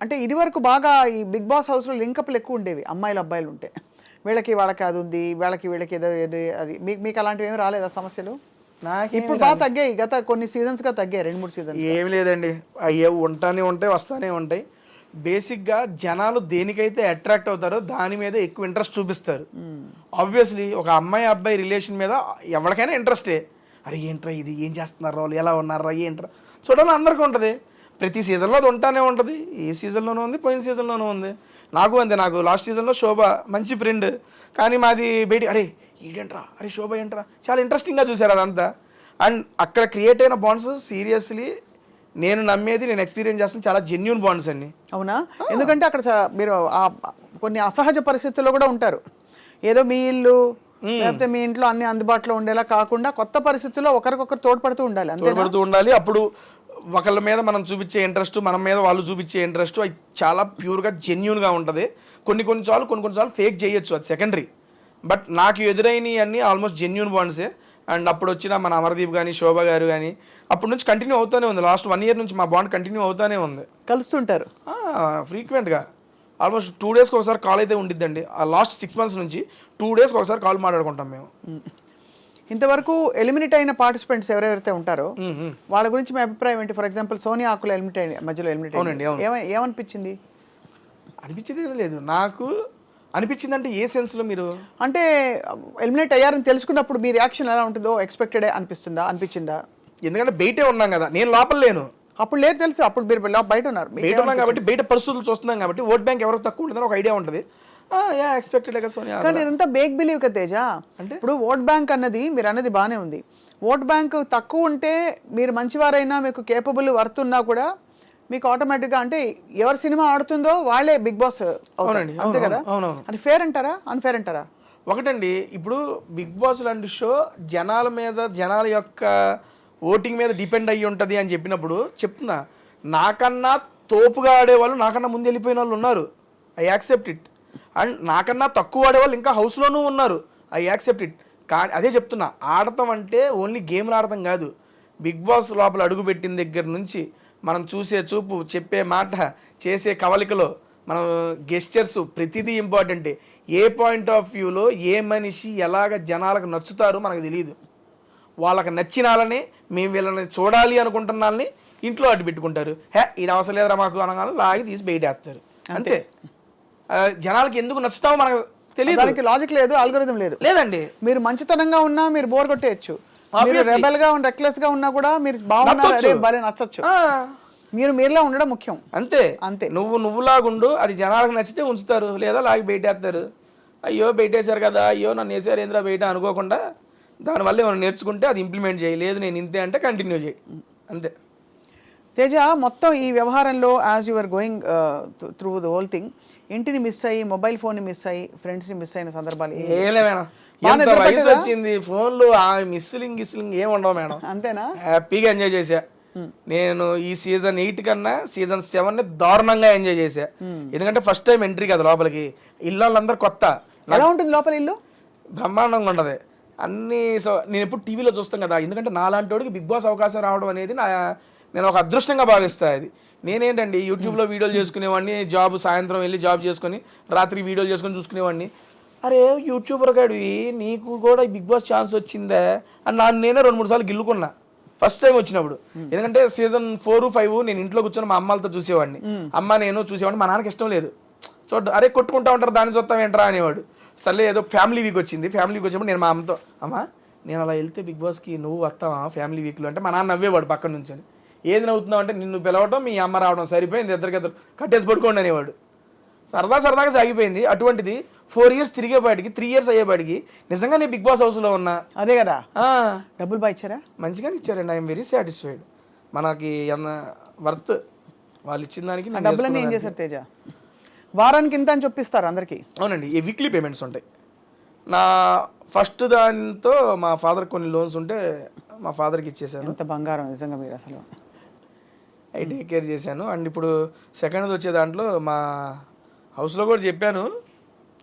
అంటే ఇది వరకు బాగా ఈ బిగ్ బాస్ హౌస్లో లింకప్లు ఎక్కువ ఉండేవి, అమ్మాయిలు అబ్బాయిలు ఉంటే. వాళ్ళకి అది ఉంది, వీళ్ళకి ఏదో అది. మీకు అలాంటివి ఏమి రాలేదా సమస్యలు? ఇప్పుడు బాగా తగ్గాయి, గత కొన్ని సీజన్స్గా తగ్గాయి, 2-3 సీజన్స్. ఏమి లేదండి, అయ్యే ఉంటానే ఉంటాయి, వస్తానే ఉంటాయి. బేసిక్గా జనాలు దేనికైతే అట్రాక్ట్ అవుతారో దాని మీద ఎక్కువ ఇంట్రెస్ట్ చూపిస్తారు. ఆబ్వియస్లీ ఒక అమ్మాయి అబ్బాయి రిలేషన్ మీద ఎవరికైనా ఇంట్రెస్టే. అరే ఏంట్రా ఇది, ఏం చేస్తున్నారు వాళ్ళు, ఎలా ఉన్నారా, ఏంట్రా చూడాలని అందరికీ ఉంటుంది. ప్రతి సీజన్లో అది ఉంటానే ఉంటుంది. ఈ సీజన్లోనూ ఉంది, పోయిన సీజన్లోనూ ఉంది. నాకు అంతే. నాకు లాస్ట్ సీజన్లో శోభ మంచి ఫ్రెండ్, కానీ మాది బయట అరే ఈడేంట్రా, అరే శోభ ఏంట్రా, చాలా ఇంట్రెస్టింగ్గా చూశారు అదంతా. అండ్ అక్కడ క్రియేట్ అయిన బాండ్స్ సీరియస్లీ నేను నమ్మేది, నేను ఎక్స్పీరియన్స్ చేస్తాను, చాలా జెన్యూన్ బాండ్స్ అండి. అవునా? ఎందుకంటే అక్కడ మీరు కొన్ని అసహజ పరిస్థితుల్లో కూడా ఉంటారు. ఏదో మీ ఇల్లు లేకపోతే మీ ఇంట్లో అన్ని అందుబాటులో ఉండేలా కాకుండా కొత్త పరిస్థితుల్లో ఒకరికొకరు తోడ్పడుతూ ఉండాలి. తోడ్పడుతూ ఉండాలి. అప్పుడు ఒకళ్ళ మీద మనం చూపించే ఇంట్రెస్ట్, మన మీద వాళ్ళు చూపించే ఇంట్రెస్ట్, అది చాలా ప్యూర్గా జెన్యూన్గా ఉంటుంది. కొన్నిసార్లు ఫేక్ చేయొచ్చు, అది సెకండరీ. బట్ నాకు ఎదురైనవి అన్నీ ఆల్మోస్ట్ జెన్యూన్ బాండ్సే. అండ్ అప్పుడు వచ్చిన మన అమర్దీప్ కానీ శోభ గారు కానీ అప్పటి నుంచి కంటిన్యూ అవుతూనే ఉంది. లాస్ట్ 1 year నుంచి మా బాండ్ కంటిన్యూ అవుతూనే ఉంది. కలుస్తుంటారు ఫ్రీక్వెంట్గా. ఆల్మోస్ట్ 2 daysకి ఒకసారి కాల్ అయితే ఉండిద్దండి. ఆ లాస్ట్ 6 months నుంచి 2 daysకి ఒకసారి కాల్ మాట్లాడుకుంటాం మేము. ఇంతవరకు ఎలిమినేట్ అయిన పార్టిసిపెంట్స్ ఎవరెవరైతే ఉంటారో వాళ్ళ గురించి మీ అభిప్రాయం ఏంటి? ఫర్ ఎగ్జాంపుల్ సోనియా ఆకుల మధ్యలో ఎలిమినేట్ అవునండి. ఏమనిపించింది? అనిపించింది లేదు నాకు. అనిపించింది అంటే ఏ సెన్స్లో? మీరు అంటే ఎలిమినేట్ అయ్యారని తెలుసుకున్నప్పుడు మీ రియాక్షన్ ఎలా ఉంటుందో ఎక్స్పెక్టెడ్ అనిపించిందా? ఎందుకంటే బయటే ఉన్నాం కదా, నేను లోపల లేను. అప్పుడు లేదు తెలుసు, అప్పుడు మీరు బయట ఉన్నారు. బయట ఉన్నాం కాబట్టి బయట పరిస్థితులు చూస్తున్నాం కాబట్టి ఓట్ బ్యాంక్ ఎవరికి తక్కువ ఉంటుందని ఒక ఐడియా ఉంటుంది. ఎక్స్పెక్టెడ్ కదా సోనియా. కానీ ఇదంతా బేక్ బిలీవ్ కదా తేజ. అంటే ఇప్పుడు ఓట్ బ్యాంక్ అన్నది మీరు అన్నది బాగానే ఉంది. ఓట్ బ్యాంక్ తక్కువ ఉంటే మీరు మంచివారైనా మీకు కేపబుల్ వర్త్ ఉన్నా కూడా మీకు ఆటోమేటిక్గా అంటే ఎవరి సినిమా ఆడుతుందో వాళ్ళే బిగ్ బాస్ అవునండి. అంతే కదా? అది ఫేర్ అంటారా, అన్ఫేర్ అంటారా? ఒకటండి, ఇప్పుడు బిగ్ బాస్ లాంటి షో జనాల మీద, జనాల యొక్క ఓటింగ్ మీద డిపెండ్ అయ్యి ఉంటుంది అని చెప్పినప్పుడు చెప్తున్నా, నాకన్నా తోపుగా ఆడేవాళ్ళు నాకన్నా ముందు వెళ్ళిపోయిన వాళ్ళు ఉన్నారు. I accept it. అండ్ నాకన్నా తక్కువ ఆడేవాళ్ళు ఇంకా హౌస్లోనూ ఉన్నారు. I accept it. కానీ అదే చెప్తున్నా, ఆడటం అంటే ఓన్లీ గేమ్లు ఆడటం కాదు. బిగ్ బాస్ లోపల అడుగుపెట్టిన దగ్గర నుంచి మనం చూసే చూపు, చెప్పే మాట, చేసే కవలికలో మనం గెస్చర్స్ ప్రతిదీ ఇంపార్టెంటే. ఏ పాయింట్ ఆఫ్ వ్యూలో ఏ మనిషి ఎలాగ జనాలకు నచ్చుతారో మనకు తెలియదు. వాళ్ళకి నచ్చినాలని, మేము వీళ్ళని చూడాలి అనుకుంటున్న వాళ్ళని ఇంట్లో అడ్డు పెట్టుకుంటారు. ఇది అవసరం లేదురా మాకు అనగానే లాగి తీసి బయటేస్తారు. అంతే. జనాలకి ఎందుకు నచ్చుతామో మనకు తెలియదు. దానికి లాజిక్ లేదు, ఆల్గోరిథం లేదు. లేదండి. మీరు మంచితనంగా ఉన్నా మీరు బోర్ కొట్టేయచ్చు, మీరు రెబల్ గా రెక్లెస్ గా ఉన్నా కూడా మీరు బాగున్నారు భలే నచ్చచ్చు. మీరు మీరులా ఉండడం ముఖ్యం. అంతే అంతే. నువ్వులాగుండు, అది జనాలకు నచ్చితే ఉంచుతారు, లేదా లాగి బయటేస్తారు. అయ్యో బయటేశారు కదా, అయ్యో నన్ను వేసారు ఏంద్రా బయట అనుకోకుండా దానివల్ల ఏమైనా నేర్చుకుంటే అది ఇంప్లిమెంట్ చేయి, లేదు నేను ఇంతే అంటే కంటిన్యూ చేయి, అంతే. తేజ, మొత్తం ఈ వ్యవహారంలో as your going through the whole thing, ఇంటిని మిస్ అయ్యి, మొబైల్ ఫోన్ ని మిస్ అయ్యి, ఫ్రెండ్స్ ని మిస్ అయిన సందర్భాలు ఎంత వయసు వచ్చింది, ఫోన్లు మిస్లింగ్ ఏం ఉండవు మేడం. అంతేనా? హ్యాపీగా ఎంజాయ్ చేశా నేను. ఈ సీజన్ 8 కన్నా సీజన్ 7 దారుణంగా ఎంజాయ్ చేశా. ఎందుకంటే ఫస్ట్ టైం ఎంట్రీ కదా లోపలికి, ఇల్లు వాళ్ళందరూ కొత్త. ఎలా ఉంటుంది లోపల ఇల్లు? బ్రహ్మాండంగా ఉండదు అన్ని. నేను ఎప్పుడు టీవీలో చూస్తాం కదా, ఎందుకంటే నాలాంటి వాడికి బిగ్ బాస్ అవకాశం రావడం అనేది నేను ఒక అదృష్టంగా భావిస్తాను. అది నేనేంటండి యూట్యూబ్లో వీడియోలు చేసుకునేవాడిని, జాబ్ సాయంత్రం వెళ్ళి జాబ్ చేసుకొని రాత్రి వీడియోలు చేసుకొని చూసుకునేవాడిని. అరే యూట్యూబర్ గాడివి, నీకు కూడా బిగ్ బాస్ ఛాన్స్ వచ్చిందే అని నేనే 2-3 సార్లు గిల్లుకున్నా ఫస్ట్ టైం వచ్చినప్పుడు. ఎందుకంటే సీజన్ 4, 5 నేను ఇంట్లో కూర్చొని మా అమ్మలతో చూసేవాడిని, అమ్మ నేను చూసేవాడిని. మా నాన్నకి ఇష్టం లేదు, అరే కొట్టుకుంటా ఉంటారు దాన్ని చూస్తాం ఏంట్రా అనేవాడు. సర్లే ఏదో ఫ్యామిలీ వీక్ వచ్చింది, ఫ్యామిలీ వీక్ వచ్చినప్పుడు నేను మా అమ్మతో, అమ్మ నేను అలా వెళ్తే బిగ్ బాస్కి నువ్వు వస్తావా ఫ్యామిలీ వీక్లో అంటే, మా నాన్న నవ్వేవాడు పక్కన నుంచి. ఏది నవ్వుతున్నావు అంటే, నిన్ను పిలవటం మీ అమ్మ రావడం సరిపోయింది, ఇద్దరికిద్దరు కట్టేసి పడుకోండి అనేవాడు. సరదాగా సాగిపోయింది. అటువంటిది 4 years తిరిగేపాటికి 3 years అయ్యేపాటికి నిజంగా నేను బిగ్ బాస్ హౌస్లో ఉన్నా. అదే కదా, డబ్బులు బాగా ఇచ్చారా? మంచిగానే ఇచ్చారండి. I'm very satisfied. మనకి వర్త్ వాళ్ళు ఇచ్చిన దానికి. డబ్బులన్నీ ఏం చేశారు తేజ? వారానికి ఇంత అని చెప్పిస్తారు అందరికి? అవునండి, ఈ వీక్లీ పేమెంట్స్ ఉంటాయి. నా ఫస్ట్ దానితో మా ఫాదర్ కొన్ని లోన్స్ ఉంటే మా ఫాదర్కి ఇచ్చేసాను. ఎంత బంగారం నిజంగా మీరు అసలు. అవి టేక్ కేర్ చేశాను. అండ్ ఇప్పుడు సెకండ్ వచ్చే దాంట్లో మా హౌస్లో కూడా చెప్పాను,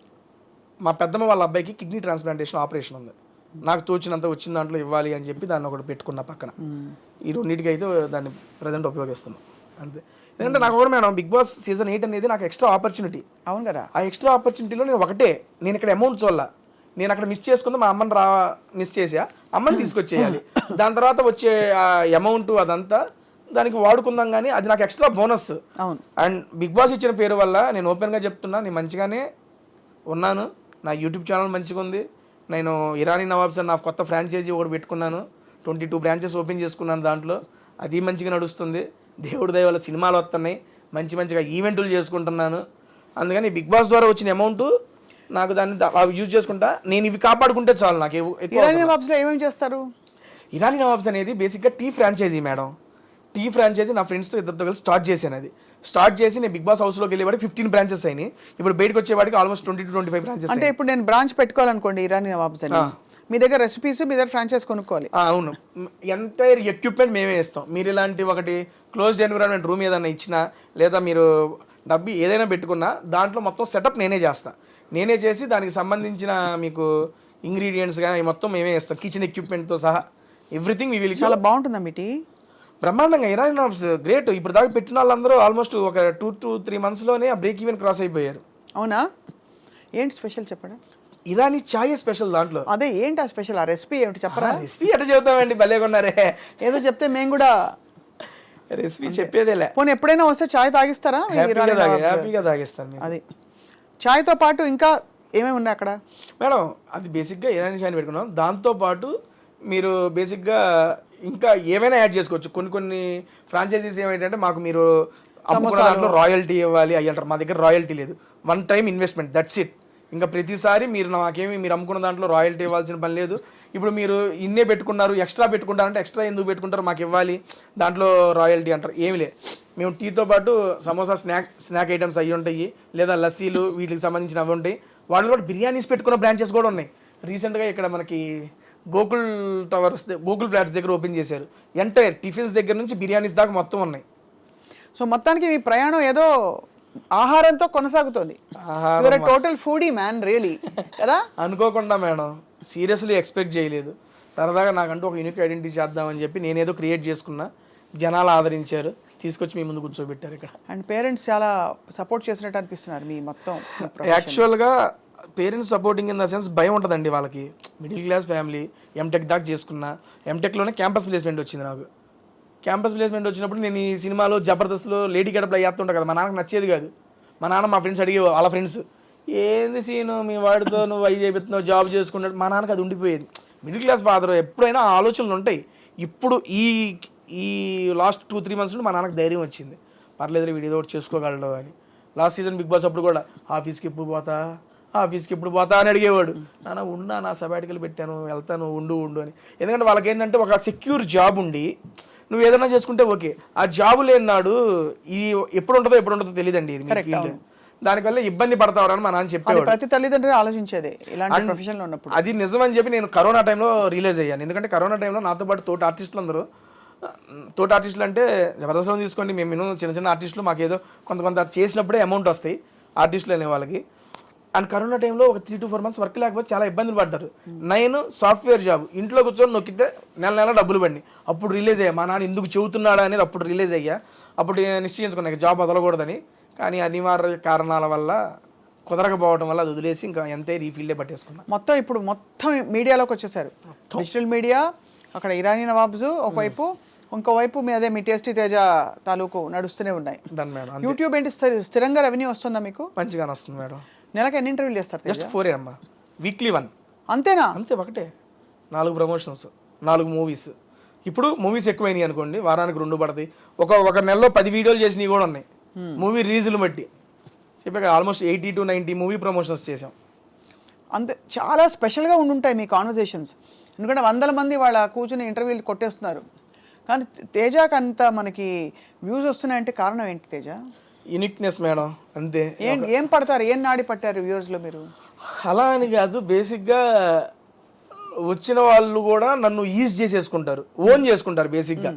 మా పెద్దమ్మ వాళ్ళ అబ్బాయికి కిడ్నీ ట్రాన్స్ప్లాంటేషన్ ఆపరేషన్ ఉంది, నాకు తోచినంత వచ్చిన దాంట్లో ఇవ్వాలి అని చెప్పి దాన్ని ఒకటి పెట్టుకున్న పక్కన. ఈ రెండింటికి అయితే దాన్ని ప్రజెంట్ ఉపయోగిస్తున్నాం అంతే. ఎందుకంటే నాకు కూడా మేడం బిగ్ బాస్ సీజన్ 8 అనేది నాకు ఎక్స్ట్రా ఆపర్చునిటీ. అవును కదా. ఆ ఎక్స్ట్రా ఆపర్చునిటీలో నేను ఇక్కడ అమౌంట్ చూడాల, నేను అక్కడ మిస్ చేసుకుందా మా అమ్మని మిస్ చేసా, అమ్మని తీసుకొచ్చేయాలి. దాని తర్వాత వచ్చే ఆ అమౌంట్ అదంతా దానికి వాడుకుందాం, కానీ అది నాకు ఎక్స్ట్రా బోనస్. అవును. అండ్ బిగ్ బాస్ ఇచ్చిన పేరు వల్ల నేను ఓపెన్గా చెప్తున్నా, నేను మంచిగానే ఉన్నాను. నా యూట్యూబ్ ఛానల్ మంచిగా ఉంది. నేను ఇరానీ నవాబ్స్ అని నా కొత్త ఫ్రాంచైజీ ఒకటి పెట్టుకున్నాను, 22 బ్రాంచెస్ ఓపెన్ చేసుకున్నాను. దాంట్లో అది మంచిగా నడుస్తుంది. దేవుడి దయ వల్ల సినిమాలు వస్తున్నాయి, మంచిగా ఈవెంట్లు చేసుకుంటున్నాను. అందుకని బిగ్ బాస్ ద్వారా వచ్చిన అమౌంట్ నాకు దాన్ని యూజ్ చేసుకుంటా. నేను ఇవి కాపాడుకుంటే చాలు నాకు. ఇరానీ నవాబ్స్లో ఏమేమి చేస్తారు? ఇరానీ నవాబ్స్ అనేది బేసిక్గా tea franchise madam. Tea franchise నా ఫ్రెండ్స్తో ఇద్దరితో కలిసి స్టార్ట్ చేశాను. అది స్టార్ట్ చేసి నేను బిగ్ బాస్ హౌస్లోకి వెళ్ళేవాడికి 15 బ్రాంచెస్ అయినాయి. ఇప్పుడు బయటకు వచ్చేవాడికి ఆల్మోస్ట్ 20-25 బ్రాంచెస్. అంటే ఇప్పుడు నేను బ్రాంచ్ పెట్టుకోవాలనుకోండి ఇరానీ నవాబ్స్ అని, మీ దగ్గర రెసిపీస్, మీ దగ్గర ఫ్రాంచైజ్ కొనుక్కోవాలి. అవును, ఎంటైర్ ఎక్విప్మెంట్ మేమే ఇస్తాం. మీరు ఇలాంటి ఒకటి క్లోజ్డ్ ఎన్విరాన్మెంట్ రూమ్ ఏదైనా ఇచ్చినా, లేదా మీరు డబ్బు ఏదైనా పెట్టుకున్నా దాంట్లో మొత్తం సెటప్ నేనే చేస్తాను. నేనే చేసి దానికి సంబంధించిన మీకు ఇంగ్రీడియంట్స్ కానీ మొత్తం మేమే ఇస్తాం, కిచెన్ ఎక్విప్మెంట్తో సహా ఎవ్రీథింగ్. చాలా బాగుంటుందా మీ టీ? బ్రహ్మాండంగా. Irani nawabs great. ఇప్పుడు దాకా పెట్టిన వాళ్ళందరూ ఆల్మోస్ట్ ఒక 2 to 3 monthsలోనే ఆ బ్రేక్ ఈవెన్ క్రాస్ అయిపోయారు. అవునా? ఏంటి స్పెషల్ చెప్పండి? ఇరానీ చాయ్ స్పెషల్ దాంట్లో. అదే ఏంటి ఆ స్పెషల్? ఆ రెసిపీ ఏమిటి చెప్పరా? రెసిపీ ఎట్లా చెబుతామండి, భలే కొన్నారే. ఏదో చెప్తే మేము కూడా రెసిపీ చెప్పేదేలే. పోనీ ఎప్పుడైనా వస్తే చాయ్ తాగిస్తారా? హ్యాపీగా తాగిస్తాను. అది చాయ్తో పాటు ఇంకా ఏమేమి ఉన్నాయి అక్కడ మేడం? అది బేసిక్గా ఇరానీ చాయ్ పెట్టుకున్నాం. దాంతోపాటు మీరు బేసిక్గా ఇంకా ఏమైనా యాడ్ చేసుకోవచ్చు. కొన్ని ఫ్రాంచైజీస్ ఏమైందంటే, మాకు మీరు అమ్ముకున్న దాంట్లో రాయల్టీ ఇవ్వాలి అయ్యి అంటారు. మా దగ్గర రాయల్టీ లేదు, 1 time ఇన్వెస్ట్మెంట్, దట్స్ ఇట్. ఇంకా ప్రతిసారి మీరు మీరు అమ్ముకున్న దాంట్లో రాయల్టీ ఇవ్వాల్సిన పని లేదు. ఇప్పుడు మీరు ఇన్నే పెట్టుకున్నారు, ఎక్స్ట్రా పెట్టుకుంటారంటే ఎక్స్ట్రా ఎందుకు పెట్టుకుంటారు, మాకు ఇవ్వాలి, దాంట్లో రాయల్టీ అంటారు. ఏమి లేదు. మేము టీతో పాటు సమోసా స్నాక్ ఐటమ్స్ అవి ఉంటాయి, లేదా లస్సీలు వీటికి సంబంధించిన అవి ఉంటాయి. వాటిలో కూడా బిర్యానీస్ పెట్టుకున్న బ్రాంచెస్ కూడా ఉన్నాయి. రీసెంట్గా ఇక్కడ మనకి గోకుల్ టవర్స్, గూగుల్ ఫ్లాట్స్ దగ్గర ఓపెన్ చేశారు. ఎంటైర్ టిఫిన్స్ దగ్గర నుంచి బిర్యానీస్ దాకా మొత్తం ఉన్నాయి. సో మొత్తానికి మీ ప్రయాణం ఏదో ఆహారంతో కొనసాగుతుంది. టోటల్ ఫుడీ మ్యాన్ రియలీ కదా. అనుకోకుండా మేడం, సీరియస్లీ ఎక్స్పెక్ట్ చేయలేదు. సరదాగా నాకంటూ ఒక యూనిక్ ఐడెంటిటీ చేద్దామని చెప్పి నేనేదో క్రియేట్ చేసుకున్నా, జనాలు ఆదరించారు, తీసుకొచ్చి మీ ముందు కూర్చోబెట్టారు ఇక్కడ. అండ్ పేరెంట్స్ చాలా సపోర్ట్ చేసినట్టు అనిపిస్తున్నారు మీ మొత్తం. యాక్చువల్గా parents supporting in the sense భయం ఉంటుందండి వాళ్ళకి. మిడిల్ క్లాస్ ఫ్యామిలీ, ఎంటెక్ దాకా చేసుకున్నా. ఎంటెక్లోనే క్యాంపస్ ప్లేస్మెంట్ వచ్చింది నాకు. క్యాంపస్ ప్లేస్మెంట్ వచ్చినప్పుడు నేను ఈ సినిమాలో జబర్దస్త్లో లేడీ గడపలో వేస్తుంటా కదా, మా నాన్నకు నచ్చేది కాదు. మా నాన్న మా ఫ్రెండ్స్ అడిగే వాళ్ళ ఫ్రెండ్స్ ఏంది సీను మీ వాడితో నువ్వు అవి చేపిస్తున్నావు జాబ్ చేసుకున్నాడు. మా నాన్నకి అది ఉండిపోయేది. మిడిల్ క్లాస్ ఫాదర్ ఎప్పుడైనా ఆలోచనలు ఉంటాయి. ఇప్పుడు ఈ లాస్ట్ 2-3 months నుండి మా నాన్నకు ధైర్యం వచ్చింది, పర్లేదు వీడు ఏదో ఒకటి చేసుకోగలడు అని. లాస్ట్ సీజన్ బిగ్ బాస్ అప్పుడు కూడా ఆఫీస్కి ఎప్పుడు పోతా అని అడిగేవాడు. నాన్న ఉన్నా, నా సబాటికల్ పెట్టాను, వెళ్తాను, ఉండు అని. ఎందుకంటే వాళ్ళకి ఏంటంటే ఒక సెక్యూర్ జాబ్ ఉండి నువ్వు ఏదైనా చేసుకుంటే ఓకే, ఆ జాబ్ లేనాడు ఈ ఎప్పుడు ఉంటుందో తెలియదండి ఇది ఫీల్డ్. దానివల్ల ఇబ్బంది పడతావని మా నాన్న చెప్పేవాడు. ప్రతి తల్లిదండ్రులు ఆలోచించేది ఇలాంటి ప్రొఫెషన్ లో ఉన్నప్పుడు. అది నిజం అని చెప్పి నేను కరోనా టైంలో రియలైజ్ అయ్యాను. ఎందుకంటే కరోనా టైంలో నాతో పాటు తోటి ఆర్టిస్టులు అంటే జబర్దస్త్లో తీసుకోండి, మేము చిన్న ఆర్టిస్టులు మాకేదో కొంత చేసినప్పుడే అమౌంట్ వస్తాయి ఆర్టిస్టులు అనే వాళ్ళకి. అండ్ కరోనా టైంలో ఒక 3 to 4 months వర్క్ లేకపోతే చాలా ఇబ్బందులు పడ్డారు. నేను సాఫ్ట్వేర్ జాబ్ ఇంట్లో కూర్చొని నొక్కితే నెల డబ్బులు పడి అప్పుడు రిలీజ్ అయ్యా. మా నాన్న ఎందుకు చెబుతున్నాడా అనేది అప్పుడు రిలీజ్ అయ్యా. అప్పుడు నిశ్చయించుకున్నా జాబ్ వదలకూడదని. కానీ అనివార్య కారణాల వల్ల కుదరకపోవడం వల్ల అది వదిలేసి ఇంకా ఎంతే రీఫీల్డే పట్టేసుకున్నా. ఇప్పుడు మొత్తం మీడియాలోకి వచ్చేసారు. డిజిటల్ మీడియా, అక్కడ ఇరానీ నవాబ్స్ ఒకవైపు, ఇంకోవైపు మీ టేస్టీ తేజ తాలూకు నడుస్తూనే ఉన్నాయి. యూట్యూబ్ ఏంటి స్థిరంగా రెవెన్యూ వస్తుందా మీకు? మంచిగానే వస్తుంది మేడం. నెలకి ఎన్ని ఇంటర్వ్యూలు చేస్తారు? జస్ట్ 4 అమ్మా, వీక్లీ 1. అంతేనా? అంతే, ఒకటే 4 ప్రమోషన్స్, 4 మూవీస్. ఇప్పుడు మూవీస్ ఎక్కువైనాయి అనుకోండి, వారానికి 2 పడతాయి. ఒక నెలలో 10 వీడియోలు చేసినవి కూడా ఉన్నాయి మూవీ రిలీజులు బట్టి. చెప్పాక ఆల్మోస్ట్ 80 to 90 మూవీ ప్రమోషన్స్ చేసాం. అంతే, చాలా స్పెషల్గా ఉండుంటాయి మీ కాన్వర్జేషన్స్. ఎందుకంటే 100 మంది వాళ్ళ కూర్చుని ఇంటర్వ్యూలు కొట్టేస్తున్నారు. కానీ తేజకి అంత మనకి వ్యూస్ వస్తున్నాయంటే కారణం ఏంటి తేజ? యూనిక్నెస్ మేడం, అంతే. ఏం పడతారు, ఏం నాడి పట్టారు వ్యూవర్స్లో మీరు? అలా అని కాదు, బేసిక్గా వచ్చిన వాళ్ళు కూడా నన్ను ఈజ్ చేసేసుకుంటారు, ఓన్ చేసుకుంటారు. బేసిక్గా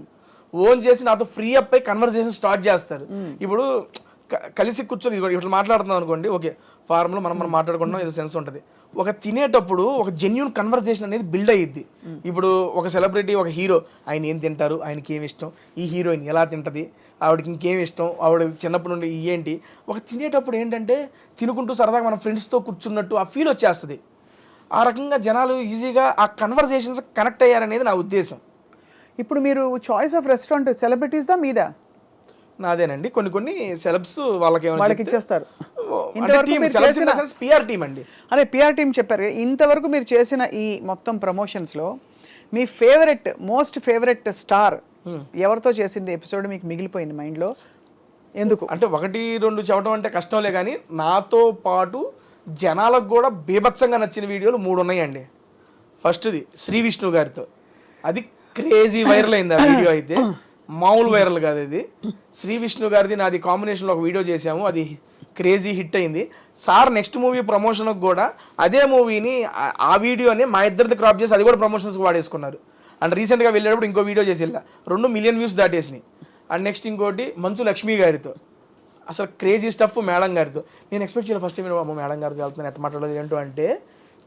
ఓన్ చేసి నాతో ఫ్రీ అప్ అయి కన్వర్సేషన్ స్టార్ట్ చేస్తారు. ఇప్పుడు కలిసి కూర్చొని ఇట్లా మాట్లాడుతున్నాం అనుకోండి, ఓకే ఫార్మ్లో మనం మాట్లాడుకుంటున్నాం, ఏదో సెన్స్ ఉంటుంది. ఒక తినేటప్పుడు ఒక జెన్యూన్ కన్వర్సేషన్ అనేది బిల్డ్ అయ్యిద్ది. ఇప్పుడు ఒక సెలబ్రిటీ, ఒక హీరో, ఆయన ఏం తింటారు, ఆయనకి ఏమి ఇష్టం, ఈ హీరోయిన్ ఎలా తింటుంది, ఆవిడకి ఇంకేమి ఇష్టం, ఆవిడ చిన్నప్పటి నుండి ఏంటి. ఒక తినేటప్పుడు ఏంటంటే తినుకుంటూ సరదాగా మన ఫ్రెండ్స్తో కూర్చున్నట్టు ఆ ఫీల్ వచ్చేస్తుంది. ఆ రకంగా జనాలు ఈజీగా ఆ కన్వర్సేషన్స్ కనెక్ట్ అయ్యారనేది నా ఉద్దేశం. ఇప్పుడు మీరు చాయిస్ ఆఫ్ రెస్టారెంట్ సెలబ్రిటీస్దా మీదా? నాదేనండి. కొన్ని సెలబ్స్ వాళ్ళకి ఇచ్చేస్తారు. పిఆర్ టీమ్ అండి. అదే పిఆర్ టీమ్ చెప్పారు. ఇంతవరకు మీరు చేసిన ఈ మొత్తం ప్రమోషన్స్లో మీ మోస్ట్ ఫేవరెట్ స్టార్ ఎవరితో చేసింది ఎపిసోడ్ మీకు మిగిలిపోయింది మైండ్లో? ఎందుకు అంటే 1-2 చెప్పడం అంటే కష్టంలే, కానీ నాతో పాటు జనాలకు కూడా బీభత్సంగా నచ్చిన వీడియోలు 3 ఉన్నాయండి. ఫస్ట్ది శ్రీ విష్ణు గారితో, అది క్రేజీ వైరల్ అయింది. ఆ వీడియో అయితే మామూలు వైరల్ కాదు. ఇది శ్రీ విష్ణు గారిది నాది కాంబినేషన్లో ఒక వీడియో చేసాము, అది క్రేజీ హిట్ అయింది. సార్ నెక్స్ట్ మూవీ ప్రమోషన్కి కూడా అదే మూవీని, ఆ వీడియోని మా ఇద్దరిది క్రాప్ చేసి అది కూడా ప్రమోషన్స్కి వాడేసుకున్నారు. అండ్ రీసెంట్గా వెళ్ళేటప్పుడు ఇంకో వీడియో చేసి 2 million వ్యూస్ దాటేసినాయి. అండ్ నెక్స్ట్ ఇంకోటి మంచు లక్ష్మి గారితో, అసలు క్రేజీ స్టఫ్ మేడం గారితో. నేను ఎక్స్పెక్ట్ చేయాలి ఫస్ట్ టైం మేడం గారితో వెళ్తున్నాను, ఎట్లా మాట్లాడలేదు ఏంటో అంటే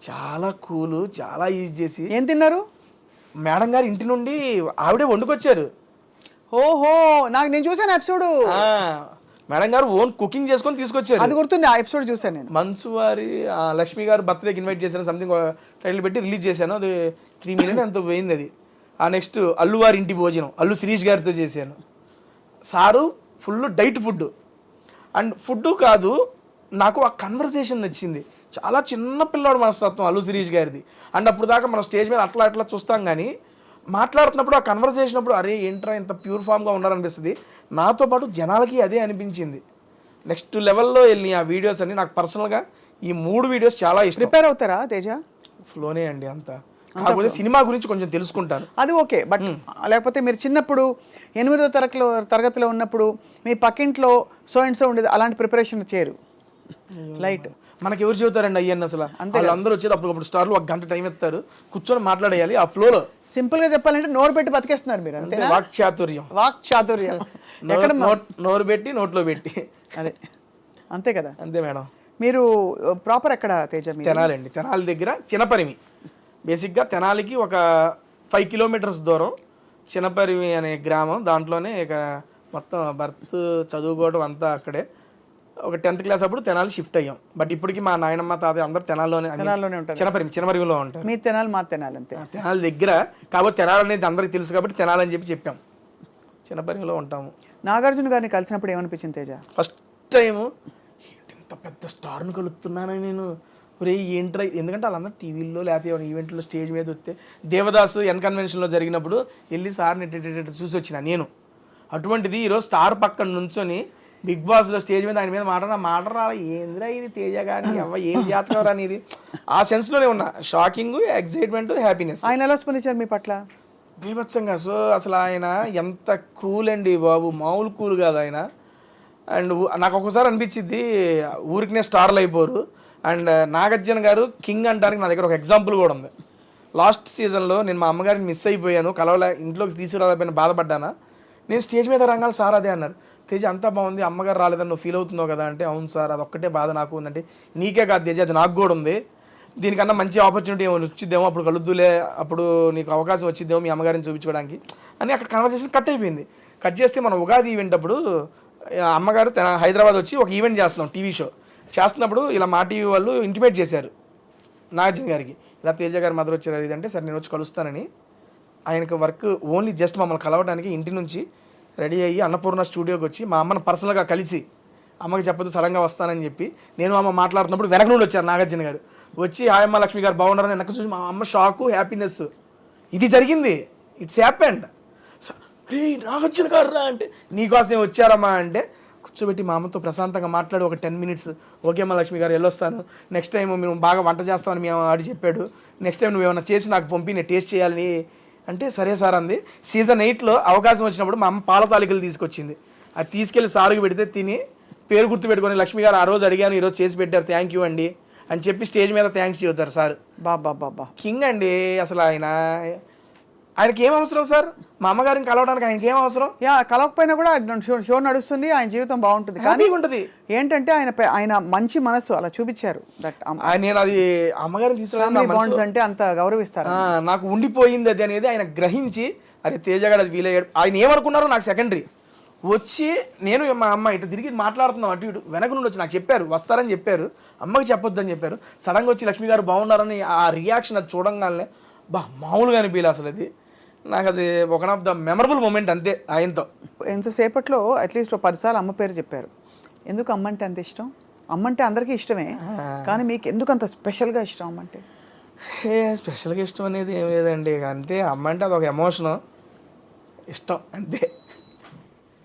చాలా కూల్, చాలా ఈజీ చేసి. ఏం తిన్నారు? మేడం గారు ఇంటి నుండి ఆవిడే వండుకొచ్చారు. ఓహో, నేను చూసాను ఎపిసోడ్. మేడం గారు ఓన్ కుకింగ్ చేసుకొని తీసుకొచ్చారు. అది గుర్తుంది, ఆ ఎపిసోడ్ చూసాను నేను. మంచు వారి లక్ష్మి గారు బర్త్డేకి ఇన్వైట్ చేశాను, సంథింగ్ టైటిల్ పెట్టి రిలీజ్ చేశాను. అది 3 million ఎంతో పోయింది అది. ఆ నెక్స్ట్ అల్లు వారి ఇంటి భోజనం, అల్లు శిరీష్ గారితో చేశాను. Sir full diet food. And food కాదు, నాకు ఆ కన్వర్సేషన్ నచ్చింది. చాలా చిన్న పిల్లాడు మనస్తత్వం అల్లు శిరీష్ గారిది. అండ్ అప్పుడు దాకా మనం స్టేజ్ మీద అట్లా చూస్తాం, కానీ మాట్లాడుతున్నప్పుడు ఆ కన్వర్సేషన్ అప్పుడు అరే ఏంట్రా ఇంత ప్యూర్ ఫామ్గా ఉన్నారనిపిస్తుంది. నాతో పాటు జనాలకి అదే అనిపించింది. నెక్స్ట్ లెవెల్లో వెళ్ళి ఆ వీడియోస్ అన్ని నాకు పర్సనల్గా ఈ 3 వీడియోస్ చాలా ఇష్టం. ప్రిపేర్ అవుతారా తేజ? ఫ్లోనే అండి అంతా. కాకపోతే సినిమా గురించి కొంచెం తెలుసుకుంటాను, అది ఓకే. బట్ లేకపోతే మీరు చిన్నప్పుడు 8వ తరగతిలో ఉన్నప్పుడు మీ పక్కింట్లో సో అండ్ సో ఉండేది, అలాంటి ప్రిపరేషన్ చేయరు? లైట్ మనకి ఎవరు చెబుతారండి అయ్యన్న? అసలు అందరూ వచ్చేది అప్పుడు స్టార్లు 1 గంట టైం ఇస్తారు, కూర్చొని మాట్లాడేయాలి ఆ ఫ్లోలో. సింపుల్ గా చెప్పాలంటే నోరు పెట్టి బతికేస్తున్నారు మీరు, అంతే. వాక్చాతుర్యం ఎక్కడ నోరు పెట్టి నోట్లో పెట్టి, అదే అంతే కదా. అంతే మేడం. మీరు ప్రాపర్ ఎక్కడ తేజ? తెనాలండి, తెనాలి దగ్గర చినపరిమి. బేసిక్గా తెనాలికి ఒక 5 kilometers దూరం చినపరిమి అనే గ్రామం. దాంట్లోనే ఇక మొత్తం బర్త్ చదువుకోవడం అంతా అక్కడే. ఒక 10th class అప్పుడు తెనాలి షిఫ్ట్ అయ్యాం. బట్ ఇప్పటికి మా నాయనమ్మ తాతయ్య అందరూ తెనాల్లోనే ఉంటారు, చినపరిమిలో ఉంటారు. మీ తెనాలి మా తెనాలి అంతే, తెనాలి దగ్గర. కాబట్టి తెనాలి అనేది అందరికి తెలుసు కాబట్టి తెనాలి అని చెప్పాం. చినపరిమిలో ఉంటాము. నాగార్జున గారిని కలిసినప్పుడు ఏమనిపించింది తేజ? ఫస్ట్ టైము ఇంత పెద్ద స్టార్ని కలుస్తున్నానని నేను ఒరే ఏంట్రా, ఎందుకంటే వాళ్ళందరూ టీవీల్లో లేకపోతే ఈవెంట్లో స్టేజ్ మీద వస్తే దేవదాసు ఎన్ కన్వెన్షన్లో జరిగినప్పుడు వెళ్ళి సార్ని చూసి వచ్చిన నేను. అటువంటిది ఈరోజు స్టార్ పక్కన నుంచొని బిగ్ బాస్లో స్టేజ్ మీద ఆయన మీద మాటరా ఏందిరా ఇది తేజ కానీ అవ్వ ఏం జాతకం అనేది ఆ సెన్స్లోనే ఉన్నా. Shocking, excitement, happiness. ఆయన ఎలా స్పందించారు మీ పట్ల? బీభత్సంగా. సో అసలు ఆయన ఎంత కూల్ అండి బాబు, మామూలు కూల్ కాదు ఆయన. అండ్ నాకు ఒక్కోసారి అనిపించింది ఊరికినే స్టార్లు అయిపోరు. అండ్ నాగార్జున గారు కింగ్ అంటానికి నా దగ్గర ఒక ఎగ్జాంపుల్ కూడా ఉంది. లాస్ట్ సీజన్లో నేను మా అమ్మగారిని మిస్ అయిపోయాను, కలవలే, ఇంట్లోకి తీసుకురాలేకపోయినా బాధపడ్డానా. నేను స్టేజ్ మీద రంగాలి సార్ అదే అన్నారు, తేజ అంతా బాగుంది, అమ్మగారు రాలేదని నువ్వు ఫీల్ అవుతున్నావు కదా అంటే, అవును సార్ అది ఒక్కటే బాధ నాకు ఉందంటే, నీకే కాదు తేజ అది నాకు కూడా ఉంది, దీనికన్నా మంచి ఆపర్చునిటీ ఏమో వచ్చిద్దేమో, అప్పుడు కలుద్దులే, అప్పుడు నీకు అవకాశం వచ్చిద్దేమో మీ అమ్మగారిని చూపించుకోవడానికి అని అక్కడ కన్వర్సేషన్ కట్ అయిపోయింది. కట్ చేస్తే మనం ఉగాది ఈవెంట్ అప్పుడు అమ్మగారు హైదరాబాద్ వచ్చి ఒక ఈవెంట్ చేస్తున్నాం, టీవీ షో చేస్తున్నప్పుడు ఇలా మా టీవీ వాళ్ళు ఇంటిమేట్ చేశారు నాగార్జున గారికి, ఇలా తేజ గారి మదర్ వచ్చారు అది అంటే, సరే నేను వచ్చి కలుస్తానని. ఆయనకు వర్క్ ఓన్లీ జస్ట్ మమ్మల్ని కలవడానికి ఇంటి నుంచి రెడీ అయ్యి అన్నపూర్ణ స్టూడియోకి వచ్చి మా అమ్మను పర్సనల్గా కలిసి, అమ్మకి చెప్పదు సడన్గా వస్తానని చెప్పి, నేను అమ్మ మాట్లాడుతున్నప్పుడు వెనక నుండి వచ్చారు నాగార్జున గారు వచ్చి, హాయమ్మ లక్ష్మి గారు బాగున్నారని వెనక చూసి మా అమ్మ షాకు, హ్యాపీనెస్. ఇది జరిగింది, ఇట్స్ హ్యాపెండ్. రే నాగార్జున గారు రా అంటే, నీకోసం వచ్చారమ్మా అంటే కూర్చోబెట్టి మా అమ్మతో ప్రశాంతంగా మాట్లాడి ఒక 10 minutes, ఓకే అమ్మ లక్ష్మి గారు వెళ్ళొస్తాను, నెక్స్ట్ టైం మేము బాగా వంట చేస్తామని మేము ఆడి చెప్పాడు, నెక్స్ట్ టైం నువ్వు ఏమైనా చేసి నాకు పంపి నేను టేస్ట్ చేయాలని అంటే, సరే సార్ అంది. సీజన్ 8లో అవకాశం వచ్చినప్పుడు మా అమ్మ పాల తాలికలు తీసుకొచ్చింది, అది తీసుకెళ్ళి సారుకు పెడితే తిని పేరు గుర్తు పెట్టుకొని, లక్ష్మి గారు ఆ రోజు అడిగాను ఈరోజు చేసి పెట్టారు థ్యాంక్ యూ అండి అని చెప్పి స్టేజ్ మీద థ్యాంక్స్ చెబుతారు సార్. బాబా కింగ్ అండి అసలు. ఆయనకి ఏం అవసరం సార్, మా అమ్మగారిని కలవడానికి ఆయనకి ఏం అవసరం? కలవకపోయినా కూడా షో నడుస్తుంది, ఆయన జీవితం బాగుంటుంది. కానీ ఉంటుంది ఏంటంటే ఆయన మంచి మనసు అలా చూపించారు. నేను అది అమ్మగారిని తీసుకురావడం అంటే అంత గౌరవిస్తారు. నాకు ఉండిపోయింది అది అనేది ఆయన గ్రహించి, అరే తేజగాడు అది వీలయ్యాడు. ఆయన ఏమనుకున్నారో నాకు సెకండరీ. వచ్చి నేను మా అమ్మ ఇటు తిరిగి మాట్లాడుతున్నాం, అటు ఇటు వెనక నుండి వచ్చి నాకు చెప్పారు వస్తారని చెప్పారు, అమ్మకి చెప్పొద్దని చెప్పారు. సడన్గా వచ్చి లక్ష్మి గారు బాగున్నారని ఆ రియాక్షన్ అది చూడంగానే మామూలుగా అనిపించలే అసలు. అది నాకు అది one of the memorable moment అంతే ఆయనతో. ఎంతసేపట్లో అట్లీస్ట్ 10 సార్లు అమ్మ పేరు చెప్పారు. ఎందుకు అమ్మ అంటే అంత ఇష్టం? అమ్మ అంటే అందరికీ ఇష్టమే, కానీ మీకు ఎందుకు అంత స్పెషల్గా ఇష్టం అమ్మ అంటే? స్పెషల్గా ఇష్టం అనేది ఏం లేదండి, అంతే. అమ్మ అంటే అదొక ఎమోషను, ఇష్టం అంతే.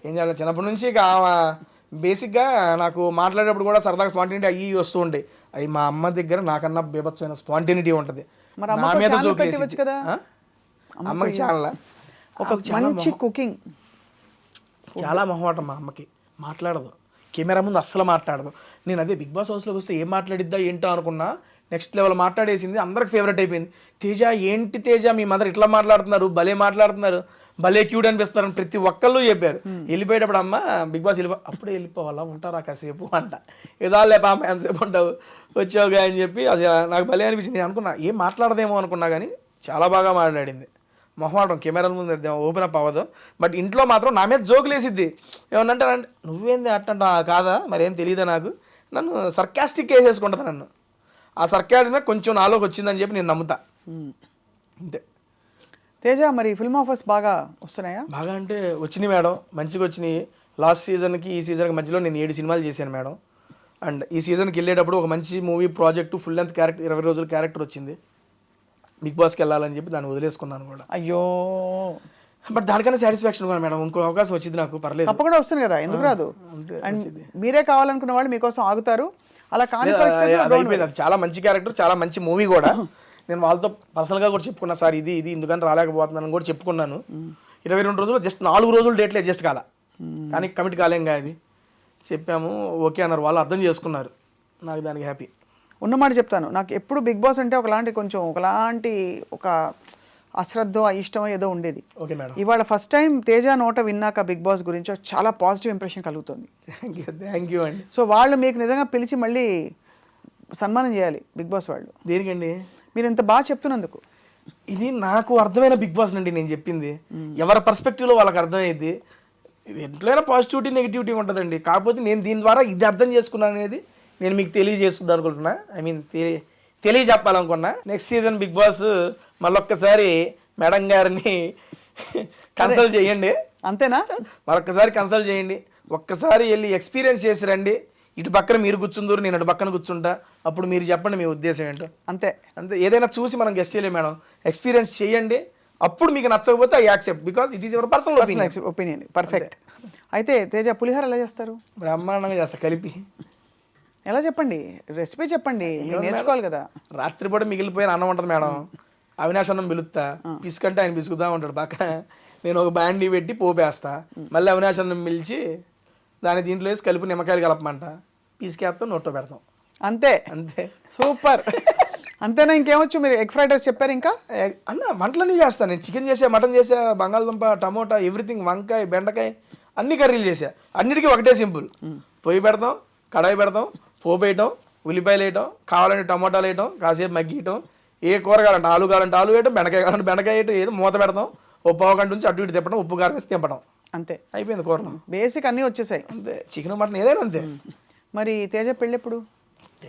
ఏం చేయాలి, చిన్నప్పటి నుంచి ఇక బేసిక్గా నాకు మాట్లాడేటప్పుడు కూడా సరదాగా స్పాంటినిటీ అయ్యి వస్తూ ఉంటాయి. అవి మా అమ్మ దగ్గర నాకన్నా బీభత్సమైన స్పాంటినిటీ ఉంటుంది. నా మీద జోకులేసి కదా అమ్మకి చాలా ఒక మంచి కుకింగ్, చాలా మొహమాటం మా అమ్మకి, మాట్లాడదు, కెమెరా ముందు అస్సలు మాట్లాడదు. నేను అదే బిగ్ బాస్ హౌస్లోకి వస్తే ఏం మాట్లాడిద్దా ఏంటో అనుకున్నా, నెక్స్ట్ లెవెల్ మాట్లాడేసింది, అందరికి ఫేవరెట్ అయిపోయింది. తేజ ఏంటి తేజ మీ మదర్ ఇట్లా మాట్లాడుతున్నారు, భలే మాట్లాడుతున్నారు, భలే క్యూట్ అనిపిస్తున్నారని ప్రతి ఒక్కళ్ళు చెప్పారు. వెళ్ళిపోయేటప్పుడు అమ్మ బిగ్ బాస్ అప్పుడే వెళ్ళిపోవాలా, ఉంటారా కాసేపు అంట. ఏదాలే పాప ఎంతసేపు ఉంటావు వచ్చావుగా అని చెప్పి, అది నాకు భలే అనిపించింది. నేను అనుకున్నా ఏం మాట్లాడదేమో అనుకున్నా, కానీ చాలా బాగా మాట్లాడింది. మొహమాటం కెమెరాల ముందు ఓపెన్ అప్ అవ్వదు, బట్ ఇంట్లో మాత్రం నా మీద జోకులు వేసిద్ది. ఏమన్నంటే నువ్వేంది అట్టంట కాదా మరి ఏం తెలియదా నాకు, నన్ను సర్కాస్టిక్ వేసేసుకుంటుంది నన్ను. ఆ సర్కాస్టిక్ కొంచెం నాలోకి వచ్చిందని చెప్పి నేను నమ్ముతా అంతే. తేజ మరి ఫిల్మ్ ఆఫర్స్ బాగా వస్తున్నాయా? బాగా అంటే వచ్చినాయి మేడం, మంచిగా వచ్చినాయి. లాస్ట్ సీజన్కి ఈ సీజన్కి మధ్యలో నేను 7 సినిమాలు చేశాను మేడం. అండ్ ఈ సీజన్కి వెళ్ళేటప్పుడు ఒక మంచి movie project full length character 20 రోజుల క్యారెక్టర్ వచ్చింది. బిగ్ బాస్కి వెళ్ళాలని చెప్పి దాన్ని వదిలేసుకున్నాను కూడా. అయ్యో, బట్ దానికన్నా సాటిస్ఫాక్షన్ కూడా మేడం, ఇంకో అవకాశం వచ్చింది నాకు, పర్లేదు. తప్పకుండా వస్తుంది కదా, ఎందుకు రాదు? అండ్ మీరే కావాలనుకున్న వాళ్ళు మీకోసం ఆగుతారు. అలా కానీ అయిపోయింది. అది చాలా మంచి క్యారెక్టర్, చాలా మంచి మూవీ కూడా. నేను వాళ్ళతో పర్సనల్గా కూడా చెప్పుకున్నా, సార్ ఇది ఎందుకని రాలేకపోతున్నాను కూడా చెప్పుకున్నాను. 22 రోజులు జస్ట్ 4 రోజులు డేట్లు అడ్జస్ట్ కాల, కానీ కమిట్ కాలేంగా అది చెప్పాము, ఓకే అన్నారు వాళ్ళు, అర్థం చేసుకున్నారు. నాకు దానికి హ్యాపీ. ఉన్నమాట చెప్తాను, నాకు ఎప్పుడు బిగ్ బాస్ అంటే ఒకలాంటి ఒక అశ్రద్ధ ఇష్టం ఏదో ఉండేది. Okay madam. ఇవాళ ఫస్ట్ టైం తేజ నోట విన్నాక బిగ్ బాస్ గురించి చాలా పాజిటివ్ ఇంప్రెషన్ కలుగుతుంది. థ్యాంక్ యూ అండి. సో వాళ్ళు మీకు నిజంగా పిలిచి మళ్ళీ సన్మానం చేయాలి బిగ్ బాస్ వాళ్ళు. దేనికండి? మీరు ఇంత బాగా చెప్తున్నందుకు. ఇది నాకు అర్థమైన బిగ్ బాస్ అండి నేను చెప్పింది. ఎవరి పర్స్పెక్టివ్లో వాళ్ళకి అర్థమైంది. ఇది ఎంతైనా పాజిటివిటీ నెగిటివిటీ ఉంటుందండి, కాకపోతే నేను దీని ద్వారా ఇది అర్థం చేసుకున్నాను అనేది నేను మీకు తెలియజేసుకుందాం అనుకుంటున్నా. తెలియజెప్పాలనుకున్నా. నెక్స్ట్ సీజన్ బిగ్ బాస్ మళ్ళొక్కసారి మేడం గారిని కన్సల్ట్ చేయండి. అంతేనా? మరొక్కసారి కన్సల్ట్ చేయండి, ఒక్కసారి వెళ్ళి ఎక్స్పీరియన్స్ చేసి రండి. ఇటు పక్కన మీరు కూర్చుందూరు, నేను అటు పక్కన కూర్చుంటా. అప్పుడు మీరు చెప్పండి మీ ఉద్దేశం ఏంటో. అంతే. అంతే, ఏదైనా చూసి మనం గెస్ట్ చేయలేము మేడం. ఎక్స్పీరియన్స్ చేయండి, అప్పుడు మీకు నచ్చకపోతే I accept, because it is your personal opinion. Perfect. అయితే తేజ పులిహోర ఎలా చేస్తారు? బ్రహ్మాండంగా చేస్తా కలిపి. ఎలా చెప్పండి, రెసిపీ చెప్పండి, నేర్చుకోవాలి కదా. రాత్రిపూట మిగిలిపోయిన అన్నం ఉంటుంది మేడం, అవినాష్ అన్నం పిలుస్తా, పిసుకంటే ఆయన పిసుకుతా ఉంటాడు పక్కన. నేను ఒక బ్యాండీ పెట్టి పోపేస్తా, మళ్ళీ అవినాష్ అన్నం పిలిచి దాన్ని దీంట్లో వేసి కలిపి నిమ్మకాయలు కలపమంట, పిసికేస్తాం, నోట్లో పెడతాం. అంతే అంతే. సూపర్. అంతేనా? ఇంకేమొచ్చు? మీరు ఎగ్ ఫ్రైడ్ రైస్ చెప్పారు, ఇంకా అన్న వంటలన్నీ చేస్తాను నేను. చికెన్ చేసా, మటన్ చేసా, బంగాళదుంప, టమోటా, ఎవ్రీథింగ్, వంకాయ, బెండకాయ, అన్ని కర్రీలు చేసా. అన్నిటికీ ఒకటే సింపుల్, పొయ్యి పెడతాం, కడాయి పెడతాం, పోపు వేయటం, ఉల్లిపాయలు వేయటం, కావాలంటే టమోటాలు వేయటం, కాసేపు మగ్గియటం, ఏ కూర కావాలంటే ఆలు కావాలంటే ఆలు వేయటం, బెండకాయ కావాలంటే బెండకాయ వేయటం, ఏదో మూత పెడతాం, ఓ పావు గంట నుంచి అటు ఇటు తిప్పడం, ఉప్పు కారం వేసి తింపడం, అంతే. అయిపోయింది కూర. బేసిక్ అన్నీ వచ్చేసాయి. అంతే, చికెన్ మటన్ ఏదైనా అంతే. మరి తేజ పెళ్ళి ఎప్పుడు?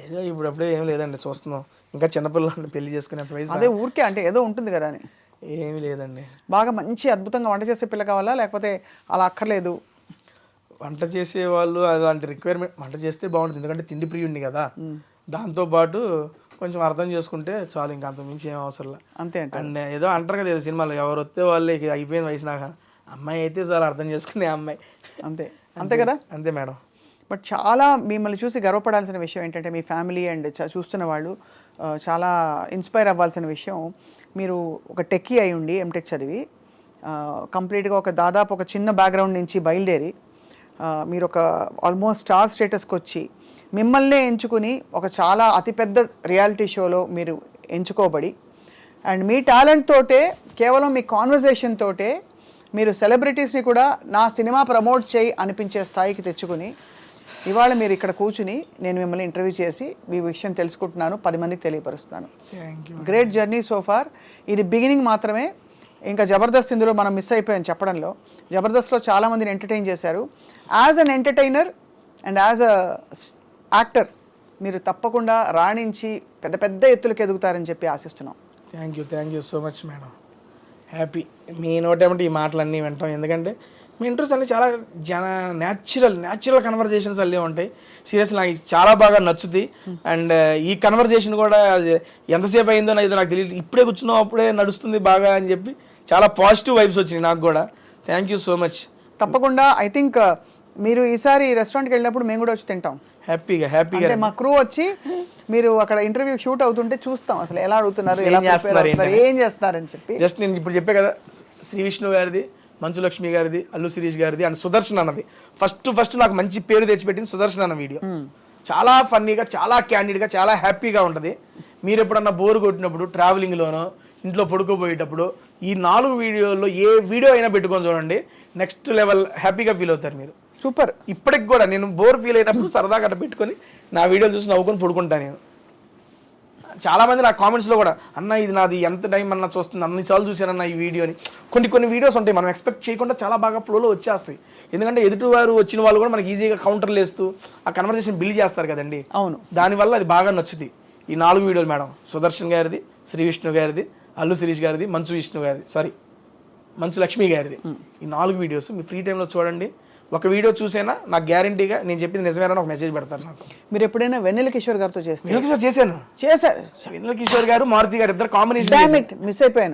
ఏదో ఇప్పుడు అప్పుడే ఏం లేదండి, చూస్తున్నాం. ఇంకా చిన్నపిల్లలు పెళ్లి చేసుకునేంత వయసు. అదే ఊరికే అంటే ఏదో ఉంటుంది కదా అని. ఏమీ లేదండి. బాగా మంచి అద్భుతంగా వంట చేసే పిల్ల కావాలా, లేకపోతే అలా అక్కర్లేదు? వంట చేసే వాళ్ళు అలాంటి రిక్వైర్మెంట్, వంట చేస్తే బాగుంటుంది, ఎందుకంటే తిండి ప్రియుడిని కదా. దాంతోపాటు కొంచెం అర్థం చేసుకుంటే చాలు, ఇంకా అంత మించి ఏం అవసరం లేదు. అంతే. అండ్ ఏదో అంటారు కదా సినిమాలో, ఎవరు వస్తే వాళ్ళే అయిపోయిన వయసు నాక, అమ్మాయి అయితే చాలా అర్థం చేసుకునే అమ్మాయి. అంతే. అంతే కదా. అంతే మేడం. బట్ చాలా మిమ్మల్ని చూసి గర్వపడాల్సిన విషయం ఏంటంటే, మీ ఫ్యామిలీ అండ్ చూస్తున్న వాళ్ళు చాలా ఇన్స్పైర్ అవ్వాల్సిన విషయం, మీరు ఒక టెక్కీ అయి ఉండి ఎంటెక్ చదివి కంప్లీట్గా దాదాపు ఒక చిన్న బ్యాక్గ్రౌండ్ నుంచి బయలుదేరి మీరు ఒక ఆల్మోస్ట్ స్టార్ స్టేటస్కి వచ్చి మిమ్మల్నే ఎంచుకుని ఒక చాలా అతిపెద్ద రియాలిటీ షోలో మీరు ఎంచుకోబడి, అండ్ మీ టాలెంట్ తోటే, కేవలం మీ కాన్వర్జేషన్ తోటే మీరు సెలబ్రిటీస్ని కూడా నా సినిమా ప్రమోట్ చేయి అనిపించే స్థాయికి తెచ్చుకుని, ఇవాళ మీరు ఇక్కడ కూర్చుని నేను మిమ్మల్ని ఇంటర్వ్యూ చేసి మీ విషయం తెలుసుకుంటున్నాను, 10 మందికి తెలియపరుస్తున్నాను. Great journey so far. ఇది బిగినింగ్ మాత్రమే. ఇంకా జబర్దస్త్ ఇందులో మనం మిస్ అయిపోయాం చెప్పడంలో. జబర్దస్త్లో చాలామందిని ఎంటర్టైన్ చేశారు. As an entertainer and as a actor మీరు తప్పకుండా రాణించి పెద్ద పెద్ద ఎత్తులకు ఎదుగుతారని చెప్పి ఆశిస్తున్నాం. Thank you so much madam. Happy మీ నోటేమంటే ఈ మాటలన్నీ వింటాం, ఎందుకంటే మీ ఇంట్రెస్ట్ అన్నీ చాలా న్యాచురల్ కన్వర్జేషన్స్ అన్నీ ఉంటాయి. సీరియస్లీ నాకు చాలా బాగా నచ్చుతుంది. అండ్ ఈ కన్వర్జేషన్ కూడా ఎంతసేపు అయిందో నాకు తెలియదు, ఇప్పుడే కూర్చున్నాం అప్పుడే నడుస్తుంది బాగా అని చెప్పి చాలా పాజిటివ్ వైబ్స్ వచ్చినాయి నాకు కూడా. Thank you so much. తప్పకుండా. ఐ థింక్ మీరు ఈసారి రెస్టారెంట్కి వెళ్ళినప్పుడు మేము కూడా వచ్చి తింటాం హ్యాపీగా. అంటే మా క్రూ వచ్చి మీరు అక్కడ ఇంటర్వ్యూ షూట్ అవుతుంటే చూస్తాం అసలు ఎలా అడుగుతున్నారు, ఏం చేస్తున్నారని చెప్పి. జస్ట్ నేను ఇప్పుడు చెప్పే కదా, శ్రీ విష్ణు గారిది, మంచు లక్ష్మి గారిది, అల్లు శిరీష్ గారిది అండ్ సుదర్శన్ అన్నది ఫస్ట్ నాకు మంచి పేరు తెచ్చిపెట్టింది సుదర్శన్ అన్న వీడియో. చాలా ఫన్నీగా, చాలా క్యాండిడ్గా, చాలా హ్యాపీగా ఉంటుంది. మీరు ఎప్పుడన్నా బోర్ కొట్టినప్పుడు, ట్రావెలింగ్లోనో, ఇంట్లో పడుకోబోయేటప్పుడు ఈ 4 వీడియోల్లో ఏ వీడియో అయినా పెట్టుకొని చూడండి, నెక్స్ట్ లెవెల్ హ్యాపీగా ఫీల్ అవుతారు మీరు. సూపర్. ఇప్పటికి కూడా నేను బోర్ ఫీల్ అయినప్పుడు సరదాగా అట్ట పెట్టుకొని నా వీడియోలు చూసి నవ్వుకొని పడుకుంటాను నేను. చాలామంది నా కామెంట్స్లో కూడా, అన్న ఇది నాది ఎంత టైం అన్న చూస్తుంది, అన్నిసార్లు చూశానన్న ఈ వీడియోని. కొన్ని వీడియోస్ ఉంటాయి మనం ఎక్స్పెక్ట్ చేయకుండా చాలా బాగా ఫ్లోలో వచ్చేస్తాయి, ఎందుకంటే ఎదుటివారు వచ్చిన వాళ్ళు కూడా మనకి ఈజీగా కౌంటర్లు వేస్తూ ఆ కన్వర్జేషన్ బిల్డ్ చేస్తారు కదండి. అవును. దానివల్ల అది బాగా నచ్చుతుంది. ఈ 4 వీడియోలు మేడం, సుదర్శన్ గారిది, శ్రీ విష్ణు గారిది, అల్లు శిరీష్ గారిది, మంచు లక్ష్మి గారిది. ఈ 4 వీడియోస్ మీ ఫ్రీ టైంలో చూడండి. ఒక వీడియో చూసేనా నాకు గ్యారంటీగా నేను చెప్పింది నిజమేనా ఒక మెసేజ్ పెడతారు నాకు. మీరు ఎప్పుడైనా వెన్నెల కిషోర్ గారితో చేశాను. వెన్నెల కిషోర్ గారు, మారుతి గారు ఇద్దరు కాంబినేషన్ మిస్ అయిపోయాను.